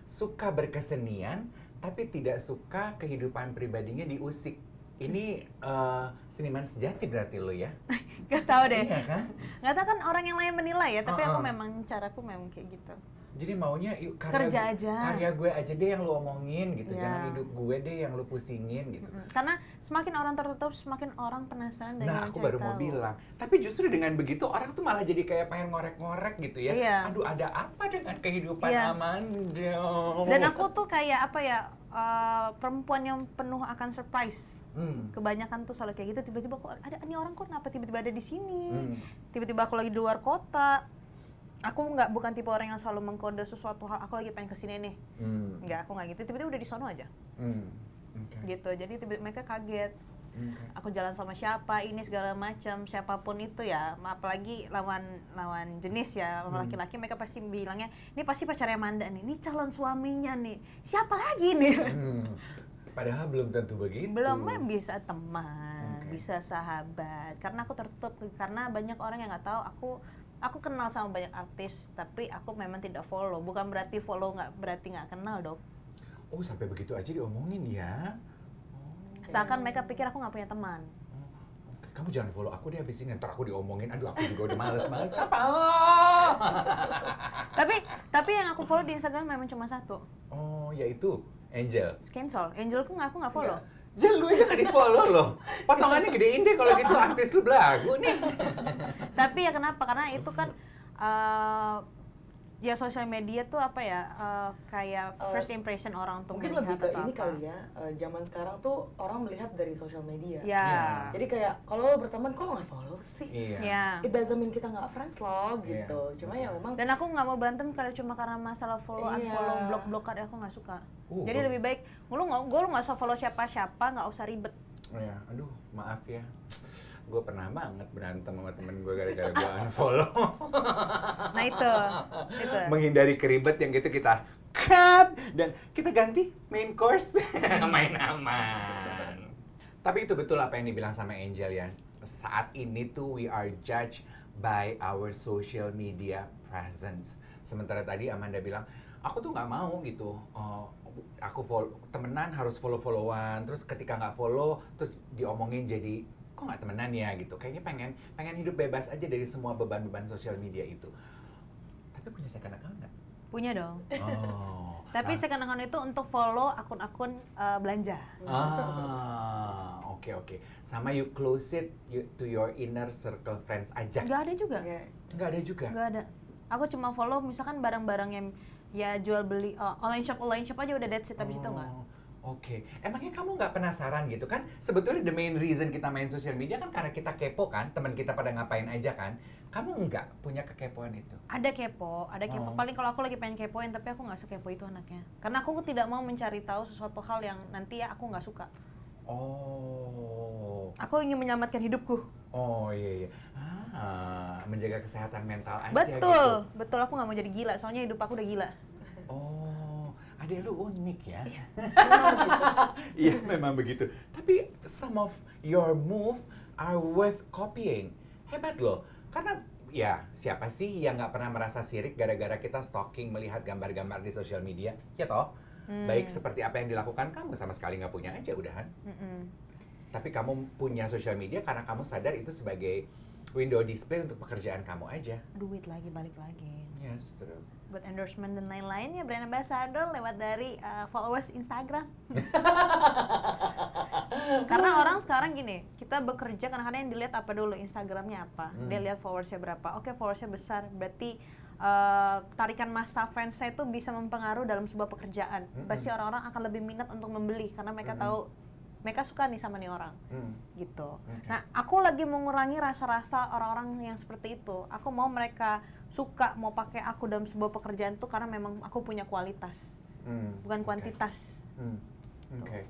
suka berkesenian tapi tidak suka kehidupan pribadinya diusik. Ini seniman sejati berarti lo ya? Gak tau deh. Iya kan? Gak tau kan orang yang lain menilai ya, tapi aku memang caraku memang kayak gitu. Jadi maunya Kerja aja. karya gue aja deh yang lu omongin gitu, Iya. jangan hidup gue deh yang lu pusingin gitu. Karena semakin orang tertutup, semakin orang penasaran dengan Nah, aku baru mau bilang, tapi justru dengan begitu orang tuh malah jadi kayak pengen ngorek-ngorek gitu ya. Iya. Aduh, ada apa dengan kehidupan Iya. Amanda? Dan aku tuh kayak apa ya, perempuan yang penuh akan surprise. Kebanyakan tuh selalu kayak gitu, tiba-tiba kok ada ini orang kok kenapa tiba-tiba ada di sini? Tiba-tiba aku lagi di luar kota. Aku bukan tipe orang yang selalu mengkode sesuatu hal, aku lagi pengen kesini nih. Enggak, aku nggak gitu, tiba-tiba udah di sono aja. Okay. Gitu, jadi mereka kaget. Aku jalan sama siapa, ini segala macam, siapapun itu ya, apalagi lawan jenis ya, sama laki-laki, mereka pasti bilangnya, ini pasti pacarnya Amanda nih, ini calon suaminya nih, siapa lagi nih? Padahal belum tentu begitu. Belum, bisa teman, Okay. bisa sahabat, karena aku tertutup, karena banyak orang yang nggak tahu aku kenal sama banyak artis, tapi aku memang tidak follow. Bukan berarti follow berarti nggak kenal dong. Oh, sampai begitu aja diomongin ya? Seakan mereka pikir aku nggak punya teman. Oke, kamu jangan follow aku deh abis ini, ntar aku diomongin. Aduh, aku juga udah males apa? Tapi yang aku follow di Instagram memang cuma satu. Oh, yaitu Angel. Skinsol. Angelku aku nggak follow. Jangan lu aja nggak di-follow loh. Potongannya gedein deh kalau gitu, artis lu belagu nih. Tapi ya kenapa? Karena itu kan ya sosial media tuh apa ya, kayak first impression orang untuk Mungkin melihat lebih ke atau ini apa. kali ya, zaman sekarang tuh orang melihat dari sosial media. Ya. Jadi kayak kalau lo berteman kok lo nggak follow sih? Iya. Ya. It doesn't mean kita nggak friends loh Iya. gitu. Cuma ya memang Dan aku nggak mau berantem cuma karena masalah follow, Iya. unfollow, blok aku nggak suka. Jadi Oh. lebih baik lu nggak usah follow siapa-siapa, nggak usah ribet. Ya, aduh, maaf ya. Gue pernah banget berantem sama temen gue gara-gara gue unfollow. Nah itu. Menghindari keribet yang gitu kita cut dan kita ganti main course. Main aman. Tapi itu betul apa yang dibilang sama Angel ya. Saat ini tuh we are judged by our social media presence. Sementara tadi Amanda bilang, aku tuh nggak mau gitu. Aku temenan harus follow-followan. Terus ketika nggak follow, terus diomongin jadi kok nggak temenan ya gitu. Kayaknya pengen hidup bebas aja dari semua beban-beban sosial media itu. Tapi punya second account nggak? Punya dong. Oh. Tapi second account itu untuk follow akun-akun belanja. Oke. Sama you close it to your inner circle friends aja. Nggak ada juga. ya, Nggak ada juga. Nggak ada. Aku cuma follow misalkan barang-barang yang ya jual beli online shop aja udah that's it, habis itu nggak. Oke. Emangnya kamu nggak penasaran gitu kan? Sebetulnya the main reason kita main social media kan karena kita kepo kan, teman kita pada ngapain aja kan. Kamu nggak punya kekepoan itu? Ada kepo. Paling kalau aku lagi pengen kepoin, tapi aku nggak sekepo itu anaknya. Karena aku tidak mau mencari tahu sesuatu hal yang nanti ya aku nggak suka. Oh. Aku ingin menyelamatkan hidupku. Oh iya. Menjaga kesehatan mental aja Betul, gitu. betul. Aku nggak mau jadi gila, soalnya hidup aku udah gila. Oh, adek lu unik ya. Iya, memang begitu. Tapi some of your move are worth copying. Hebat loh. Karena ya siapa sih yang nggak pernah merasa sirik gara-gara kita stalking melihat gambar-gambar di sosial media? Ya toh. Baik seperti apa yang dilakukan kamu sama sekali nggak punya aja udahan. Tapi kamu punya sosial media karena kamu sadar itu sebagai window display untuk pekerjaan kamu aja. Duit lagi, balik lagi. Ya, true. Buat endorsement dan lain-lainnya, brand ambassador lewat dari followers Instagram. Karena orang sekarang gini, kita bekerja kadang-kadang yang dilihat apa dulu, Instagramnya apa, dia lihat followersnya berapa. Oke, followersnya besar, berarti tarikan massa fansnya itu bisa mempengaruhi dalam sebuah pekerjaan. Pasti orang-orang akan lebih minat untuk membeli karena mereka tahu mereka suka nih sama nih orang, gitu. Nah, aku lagi mengurangi rasa-rasa orang-orang yang seperti itu. Aku mau mereka suka, mau pakai aku dalam sebuah pekerjaan tuh karena memang aku punya kualitas, bukan kuantitas. Okay.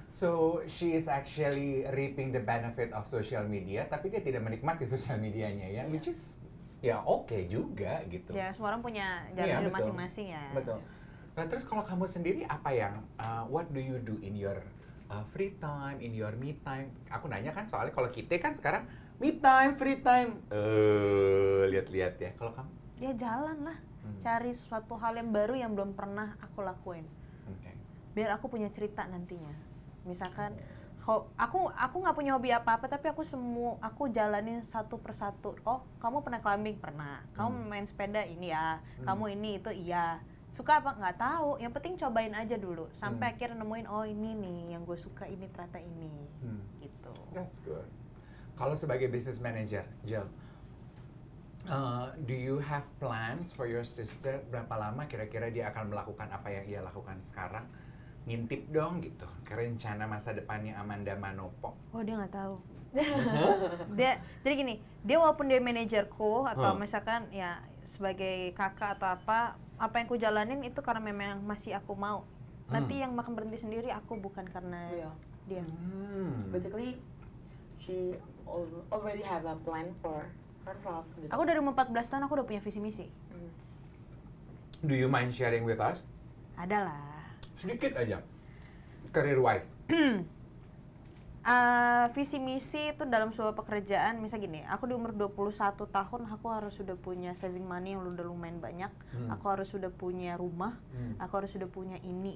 So she is actually reaping the benefit of social media, tapi dia tidak menikmati sosial medianya ya, which is ya oke juga gitu. Ya, semua orang punya jalan hidup masing-masing ya. Betul. Nah, terus kalau kamu sendiri apa yang what do you do in your free time, in your me time? Aku nanya kan soalnya kalau kita kan sekarang me time, free time. Lihat-lihat ya. Kalau kamu? Ya jalan lah, cari suatu hal yang baru yang belum pernah aku lakuin. Okay. Biar aku punya cerita nantinya. Misalkan aku nggak punya hobi apa-apa, tapi aku jalanin satu persatu. Oh, kamu pernah climbing? Pernah. Kamu main sepeda? Ini ya. Kamu ini itu iya. Suka apa? Nggak tahu. Yang penting cobain aja dulu sampai akhirnya nemuin, oh ini nih yang gue suka, ini ternyata ini. Gitu. That's good. Kalau sebagai business manager, Jill, do you have plans for your sister? Berapa lama kira-kira dia akan melakukan apa yang ia lakukan sekarang? Ngintip dong gitu, rencana masa depannya Amanda Manopo. Oh, dia nggak tahu. Jadi gini, dia walaupun dia manajerku atau misalkan ya sebagai kakak atau apa yang ku jalanin itu karena memang masih aku mau. Nanti yang makan berhenti sendiri aku, bukan karena dia. Basically, she already have a plan for herself. Gitu. Aku dari umur 14 tahun aku udah punya visi misi. Do you mind sharing with us? Ada lah. Sedikit aja, career wise. Visi misi itu dalam sebuah pekerjaan, misal gini, aku di umur 21 tahun aku harus sudah punya saving money yang udah lumayan banyak. Aku harus sudah punya rumah, aku harus sudah punya ini,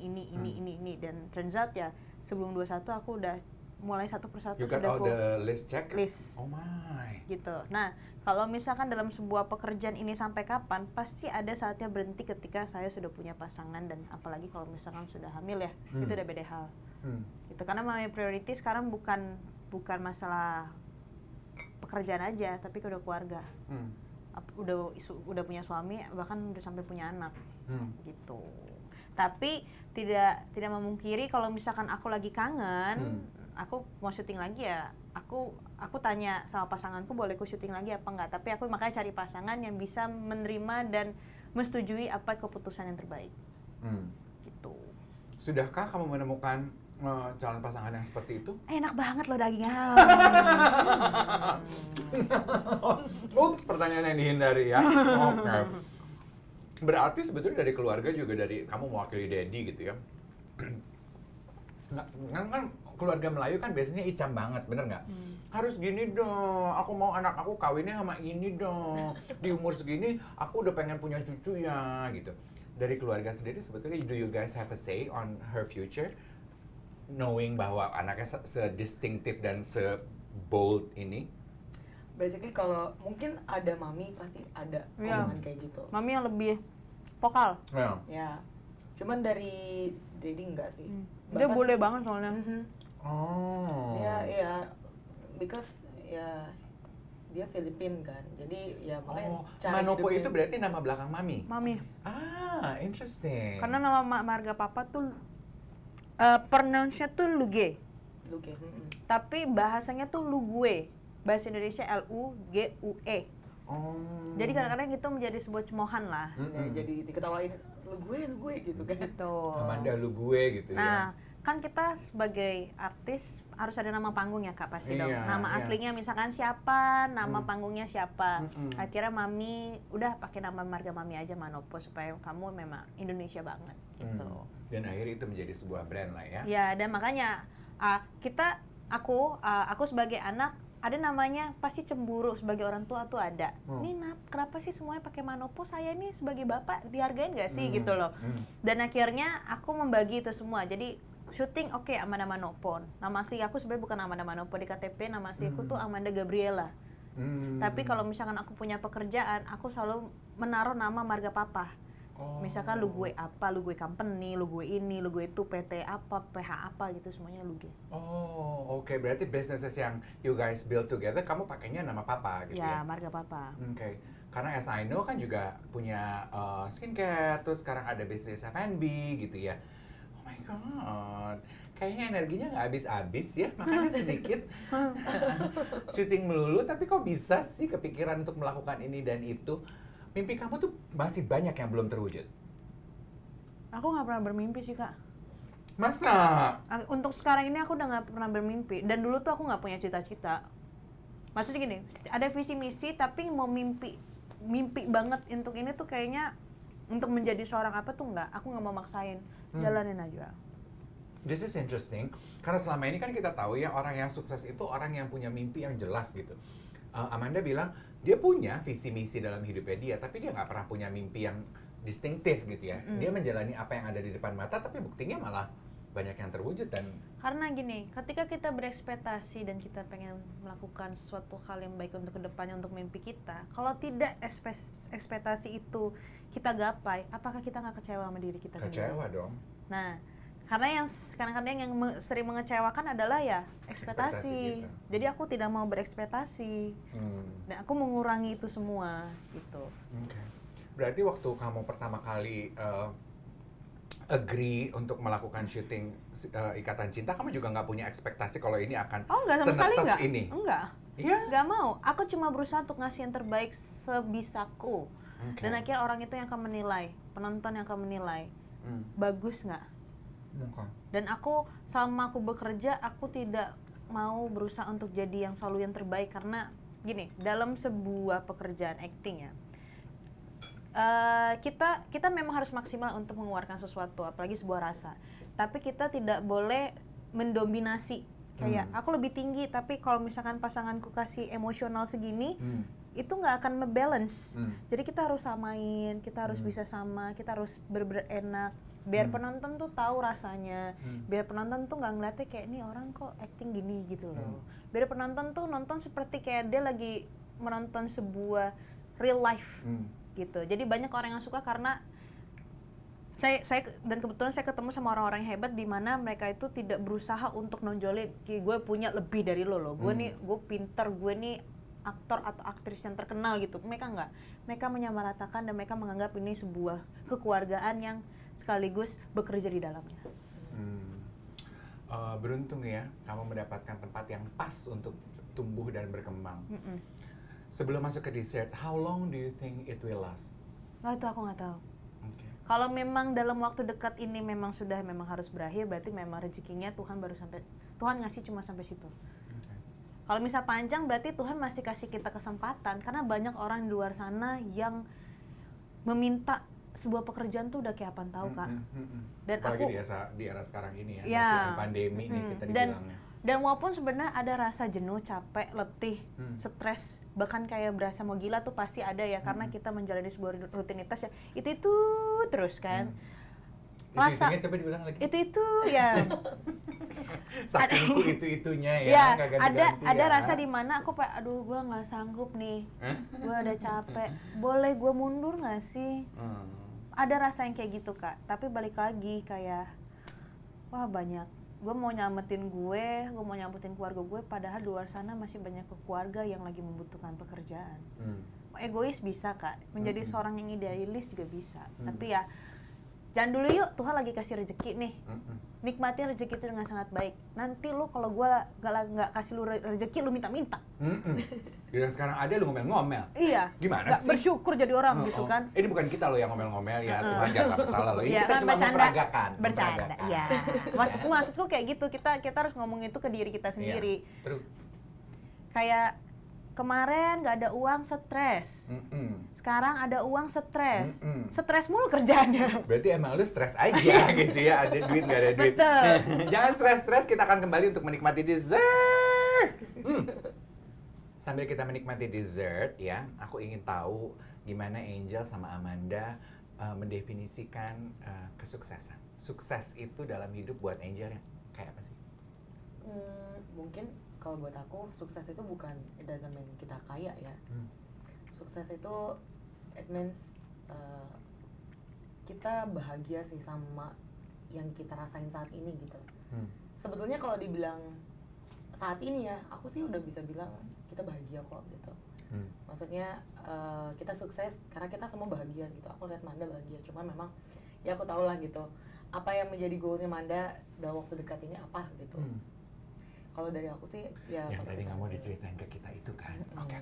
dan turns out ya sebelum 21 aku udah mulai satu persatu You got sudah all the list check? list. Oh my. Gitu. Nah, kalau misalkan dalam sebuah pekerjaan ini sampai kapan, pasti ada saatnya berhenti ketika saya sudah punya pasangan, dan apalagi kalau misalkan sudah hamil ya, itu udah beda hal. Gitu. Karena my priority sekarang bukan masalah pekerjaan aja, tapi udah keluarga. Udah punya suami, bahkan udah sampai punya anak. Gitu. Tapi tidak memungkiri kalau misalkan aku lagi kangen, aku mau syuting lagi ya, aku tanya sama pasanganku boleh aku syuting lagi apa enggak, tapi aku makanya cari pasangan yang bisa menerima dan menyetujui apa keputusan yang terbaik. Gitu. Sudahkah kamu menemukan calon pasangan yang seperti itu? Enak banget loh dagingnya. Ups, pertanyaan yang dihindari ya. Oke. Berarti sebetulnya dari keluarga juga, dari kamu mewakili daddy gitu ya. Kan keluarga Melayu kan biasanya icam banget, bener nggak? Harus gini dong, aku mau anak aku kawinnya sama ini dong. Di umur segini aku udah pengen punya cucu ya gitu. Dari keluarga sendiri sebetulnya, do you guys have a say on her future? Knowing bahwa anaknya se-distinctive dan se-bold ini? Basically kalau mungkin ada mami pasti ada omongan kayak gitu. Mami yang lebih vokal. Ya, cuman dari daddy enggak sih. Dia boleh banget soalnya. Oh. Ya, because ya dia Filipin kan, jadi ya makanya Manopo itu berarti nama belakang mami? Mami. Ah, interesting. Karena nama marga papa tuh pronounce-nya tuh Luge. Luge. Tapi bahasanya tuh Lugue. Bahasa Indonesia Lugue. Oh. Jadi kadang-kadang itu menjadi sebuah cemoohan lah. Ya, jadi diketawain lu gue gitu kan. Gitu. Amanda lu gue gitu nah, ya. kan kita sebagai artis harus ada nama panggung ya Kak, pasti dong. Iya, Nama iya. aslinya misalkan siapa, nama panggungnya siapa. Akhirnya mami udah pakai nama marga mami aja Manopo supaya kamu memang Indonesia banget gitu. Dan akhirnya itu menjadi sebuah brand lah ya. Ya, dan makanya aku sebagai anak ada namanya pasti cemburu, sebagai orang tua tuh ada. Ini kenapa sih semuanya pakai Manopo? Saya ini sebagai bapak dihargain gak sih gitu loh. Dan akhirnya aku membagi itu semua. Jadi syuting oke, Amanda Manopo. Nama asli aku sebenarnya bukan Amanda Manopo, di KTP nama asli aku tuh Amanda Gabriela. Tapi kalau misalkan aku punya pekerjaan, aku selalu menaruh nama marga papa. Misalkan lu gue apa, lu gue company, lu gue ini, lu gue itu PT apa, PH apa gitu, semuanya lu gue. Oh, oke. Berarti businesses yang you guys build together, kamu pakainya nama papa gitu ya? Ya, marga papa. Oke. Karena as I know kan juga punya skincare, terus sekarang ada bisnis F&B gitu ya. Oh my god. Kayaknya energinya nggak habis-habis ya, makanya sedikit syuting melulu, tapi kok bisa sih kepikiran untuk melakukan ini dan itu? Mimpi kamu tuh masih banyak yang belum terwujud. Aku nggak pernah bermimpi sih Kak. Masa? Untuk sekarang ini aku udah nggak pernah bermimpi. Dan dulu tuh aku nggak punya cita-cita. Maksudnya gini, ada visi misi tapi mau mimpi banget untuk ini tuh kayaknya untuk menjadi seorang apa tuh nggak. Aku nggak mau maksain, jalanin aja. This is interesting, karena selama ini kan kita tahu ya orang yang sukses itu orang yang punya mimpi yang jelas gitu. Amanda bilang dia punya visi misi dalam hidupnya dia, tapi dia nggak pernah punya mimpi yang distinktif gitu ya. Dia menjalani apa yang ada di depan mata, tapi buktinya malah banyak yang terwujud dan Karena gini, ketika kita berekspektasi dan kita pengen melakukan suatu hal yang baik untuk kedepannya, untuk mimpi kita, kalau tidak ekspektasi itu kita gapai, apakah kita nggak kecewa sama diri kita sendiri? kecewa dong. Nah, karena yang kadang-kadang yang sering mengecewakan adalah ya ekspektasi. Ekspektasi kita. Jadi aku tidak mau berekspektasi dan aku mengurangi itu semua gitu. Oke. Berarti waktu kamu pertama kali agree untuk melakukan syuting Ikatan Cinta, kamu juga nggak punya ekspektasi kalau ini akan Oh enggak, sama sekali senetes enggak. ini? Enggak. Iya? Nggak mau. Aku cuma berusaha untuk ngasih yang terbaik sebisaku. Oke. Dan akhirnya orang itu yang akan menilai, penonton yang akan menilai bagus nggak. Oke. Dan aku selama aku bekerja, aku tidak mau berusaha untuk jadi yang selalu yang terbaik, karena gini, dalam sebuah pekerjaan acting ya, kita memang harus maksimal untuk mengeluarkan sesuatu, apalagi sebuah rasa. Tapi kita tidak boleh mendominasi. Kayak aku lebih tinggi, tapi kalau misalkan pasanganku kasih emosional segini, itu nggak akan ngebalance. Jadi kita harus samain, kita harus bisa sama, kita harus bener-bener enak. Biar penonton tuh tahu rasanya, biar penonton tuh nggak ngeliatnya kayak nih orang kok acting gini gitu loh. Biar penonton tuh nonton seperti kayak dia lagi menonton sebuah real life gitu. Jadi banyak orang yang suka karena saya dan kebetulan saya ketemu sama orang-orang yang hebat di mana mereka itu tidak berusaha untuk nonjolin gue punya lebih dari lo loh. Gue nih, gue pinter, gue nih aktor atau aktris yang terkenal gitu. Mereka enggak. Mereka menyamaratakan dan mereka menganggap ini sebuah kekeluargaan yang sekaligus bekerja di dalamnya. Beruntung ya, kamu mendapatkan tempat yang pas untuk tumbuh dan berkembang. Sebelum masuk ke dessert, how long do you think it will last? Nah itu aku nggak tahu. Okay. Kalau memang dalam waktu dekat ini memang harus berakhir, berarti memang rezekinya Tuhan ngasih cuma sampai situ. Okay. Kalau misal panjang berarti Tuhan masih kasih kita kesempatan, karena banyak orang di luar sana yang meminta sebuah pekerjaan tuh udah kayak apaan tahu Kak. Dan apalagi aku di era sekarang ini ya, ya, masih pandemi nih kita dibilangnya. Dan walaupun sebenarnya ada rasa jenuh, capek, letih, stres, bahkan kayak berasa mau gila tuh pasti ada ya, karena kita menjalani sebuah rutinitas ya itu terus kan. Rasa coba dibilang lagi. itu ya. Sakingku itu-itunya ya, nggak ganti-ganti ada ya. rasa di mana aku aduh gue nggak sanggup nih, gue udah capek, boleh gue mundur nggak sih? Ada rasa yang kayak gitu Kak, tapi balik lagi kayak wah banyak, gue mau nyelamatin mau nyelamatin keluarga gue, padahal di luar sana masih banyak keluarga yang lagi membutuhkan pekerjaan. Egois bisa Kak, menjadi seorang yang idealis juga bisa, tapi ya jangan dulu yuk, Tuhan lagi kasih rezeki nih. Nikmatin rezeki itu dengan sangat baik. Nanti lu kalau gue nggak kasih lu rezeki, lu minta-minta. Yang sekarang ada lu ngomel-ngomel. Iya. Gimana sih? Bersyukur jadi orang gitu kan. Ini bukan kita loh yang ngomel-ngomel ya, Tuhan jangan sampai salah loh. Ini Ya, kita kan cuma memperagakan. Bercanda, iya. Maksudku kayak gitu, kita harus ngomong itu ke diri kita sendiri. Iya. Terus? Kayak kemarin nggak ada uang, stres. Sekarang ada uang, stres. Stres mulu kerjaannya. Berarti emang lu stres aja gitu ya, ada duit nggak ada duit. Betul. Jangan stres-stres, kita akan kembali untuk menikmati dessert. Sambil kita menikmati dessert ya, aku ingin tahu gimana Angel sama Amanda mendefinisikan kesuksesan. Sukses itu dalam hidup buat Angel yang kayak apa sih? Mungkin kalau buat aku sukses itu bukan, it doesn't mean kita kaya ya. Sukses itu it means kita bahagia sih sama yang kita rasain saat ini gitu. Sebetulnya kalau dibilang saat ini ya, aku sih udah bisa bilang kita bahagia kok gitu. Maksudnya kita sukses karena kita semua bahagia gitu. Aku lihat Manda bahagia, cuman memang ya aku tahu lah gitu apa yang menjadi goalsnya Manda dalam waktu dekat ini apa gitu. Kalau dari aku sih ya yang tadi nggak mau diceritain ke kita itu kan. Oke.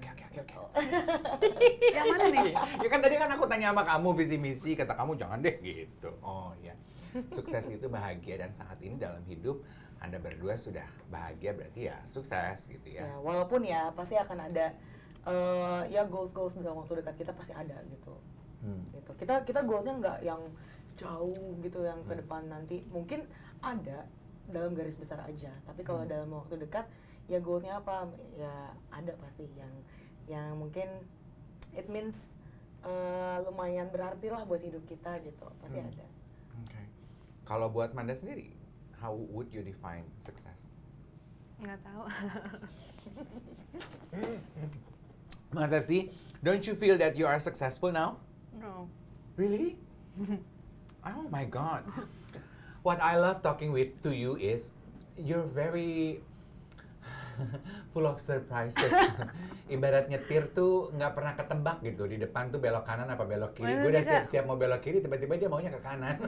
Yang mana nih? Ya kan tadi kan aku tanya sama kamu visi misi, kata kamu jangan deh gitu. Oh ya. Sukses itu bahagia, dan saat ini dalam hidup Anda berdua sudah bahagia, berarti ya sukses gitu ya. Ya walaupun ya pasti akan ada ya goals dalam waktu dekat kita pasti ada gitu. Gitu. Kita goalsnya nggak yang jauh gitu yang ke depan nanti. Mungkin ada dalam garis besar aja, tapi kalau dalam waktu dekat ya goalsnya apa ya ada pasti yang mungkin it means lumayan berarti lah buat hidup kita gitu, pasti ada. Okay. Kalau buat Manda sendiri, how would you define success? Nggak tahu. Masa sih? Don't you feel that you are successful now? No. Really? Oh my God. What I love talking to you is you're very full of surprises. Ibarat nyetir tuh nggak pernah ketebak gitu. Di depan tuh belok kanan apa belok kiri. Masa Gue udah sih, Kak? siap-siap mau belok kiri, tiba-tiba dia maunya ke kanan.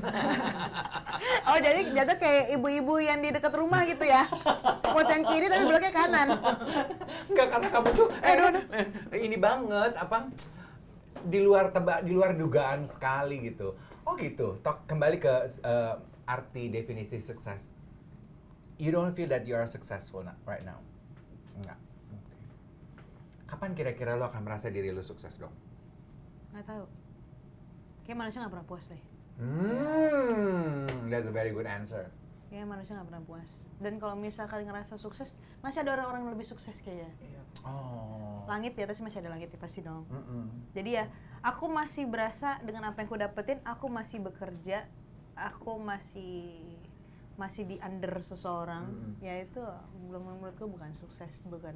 Oh, jadi jatuh kayak ibu-ibu yang di dekat rumah gitu ya. Mau cain kiri tapi beloknya kanan. Enggak, karena kamu tuh ini banget apa di luar dugaan sekali gitu. Oh gitu. Kembali ke arti definisi sukses. You don't feel that you are successful right now? Enggak. Okay. Kapan kira-kira lo akan merasa diri lo sukses dong? Nggak tahu. Kayak manusia nggak pernah puas deh. That's a very good answer. Kayak manusia nggak pernah puas. Dan kalau misalkan ngerasa sukses, masih ada orang-orang yang lebih sukses kayaknya. Oh. Langit di atas masih ada langit, pasti dong. Mm-mm. Jadi ya, aku masih berasa dengan apa yang aku dapetin, aku masih bekerja, aku masih di under seseorang. Ya itu belum, menurutku bukan sukses, bukan.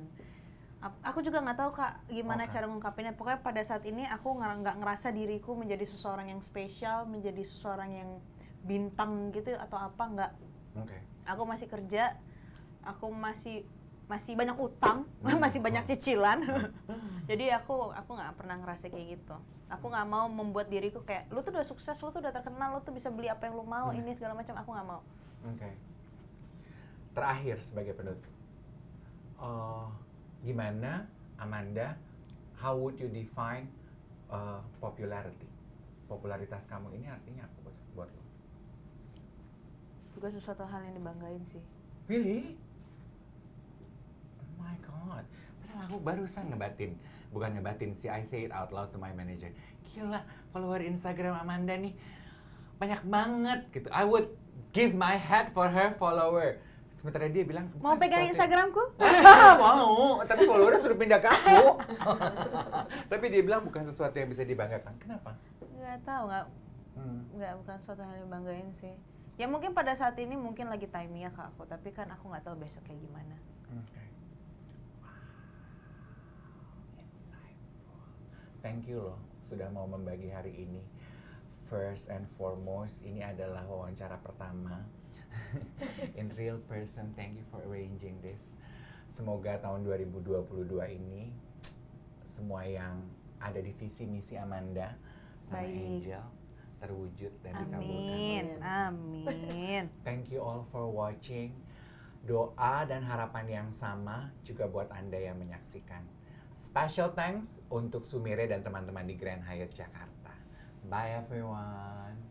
Aku juga nggak tahu Kak gimana cara ngungkapinnya. Pokoknya pada saat ini aku nggak ngerasa diriku menjadi seseorang yang spesial, menjadi seseorang yang bintang gitu atau apa, nggak. Okay. Aku masih kerja, aku masih banyak utang, masih banyak cicilan. Jadi aku nggak pernah ngerasa kayak gitu. Aku nggak mau membuat diriku kayak lu tuh udah sukses, lu tuh udah terkenal, lu tuh bisa beli apa yang lu mau, ini segala macam. Aku nggak mau. Oke. Terakhir sebagai penutup, gimana Amanda? How would you define popularity? Popularitas kamu ini artinya apa buat lo? Juga sesuatu hal yang dibanggain sih. Really? Oh my God. Padahal aku barusan bukan ngebatin sih, I say it out loud to my manager. Gila, follower Instagram Amanda nih banyak banget gitu. I would give my head for her follower. Sementara dia bilang, Mau pegang Instagramku? mau, tapi followernya suruh pindah ke aku. Tapi dia bilang bukan sesuatu yang bisa dibanggakan. Kenapa? Nggak tahu, bukan suatu hal yang banggain sih. Ya mungkin pada saat ini mungkin lagi timingnya ke aku, tapi kan aku nggak tahu besok kayak gimana. Okay. Wow, insightful. Thank you loh sudah mau membagi hari ini. First and foremost, ini adalah wawancara pertama. In real person, thank you for arranging this. Semoga tahun 2022 ini semua yang ada di visi misi Amanda sama Baik. Angel terwujud dan dikabulkan. Amin, amin. Thank you all for watching. Doa dan harapan yang sama juga buat Anda yang menyaksikan. Special thanks untuk Sumire dan teman-teman di Grand Hyatt Jakarta. Bye everyone.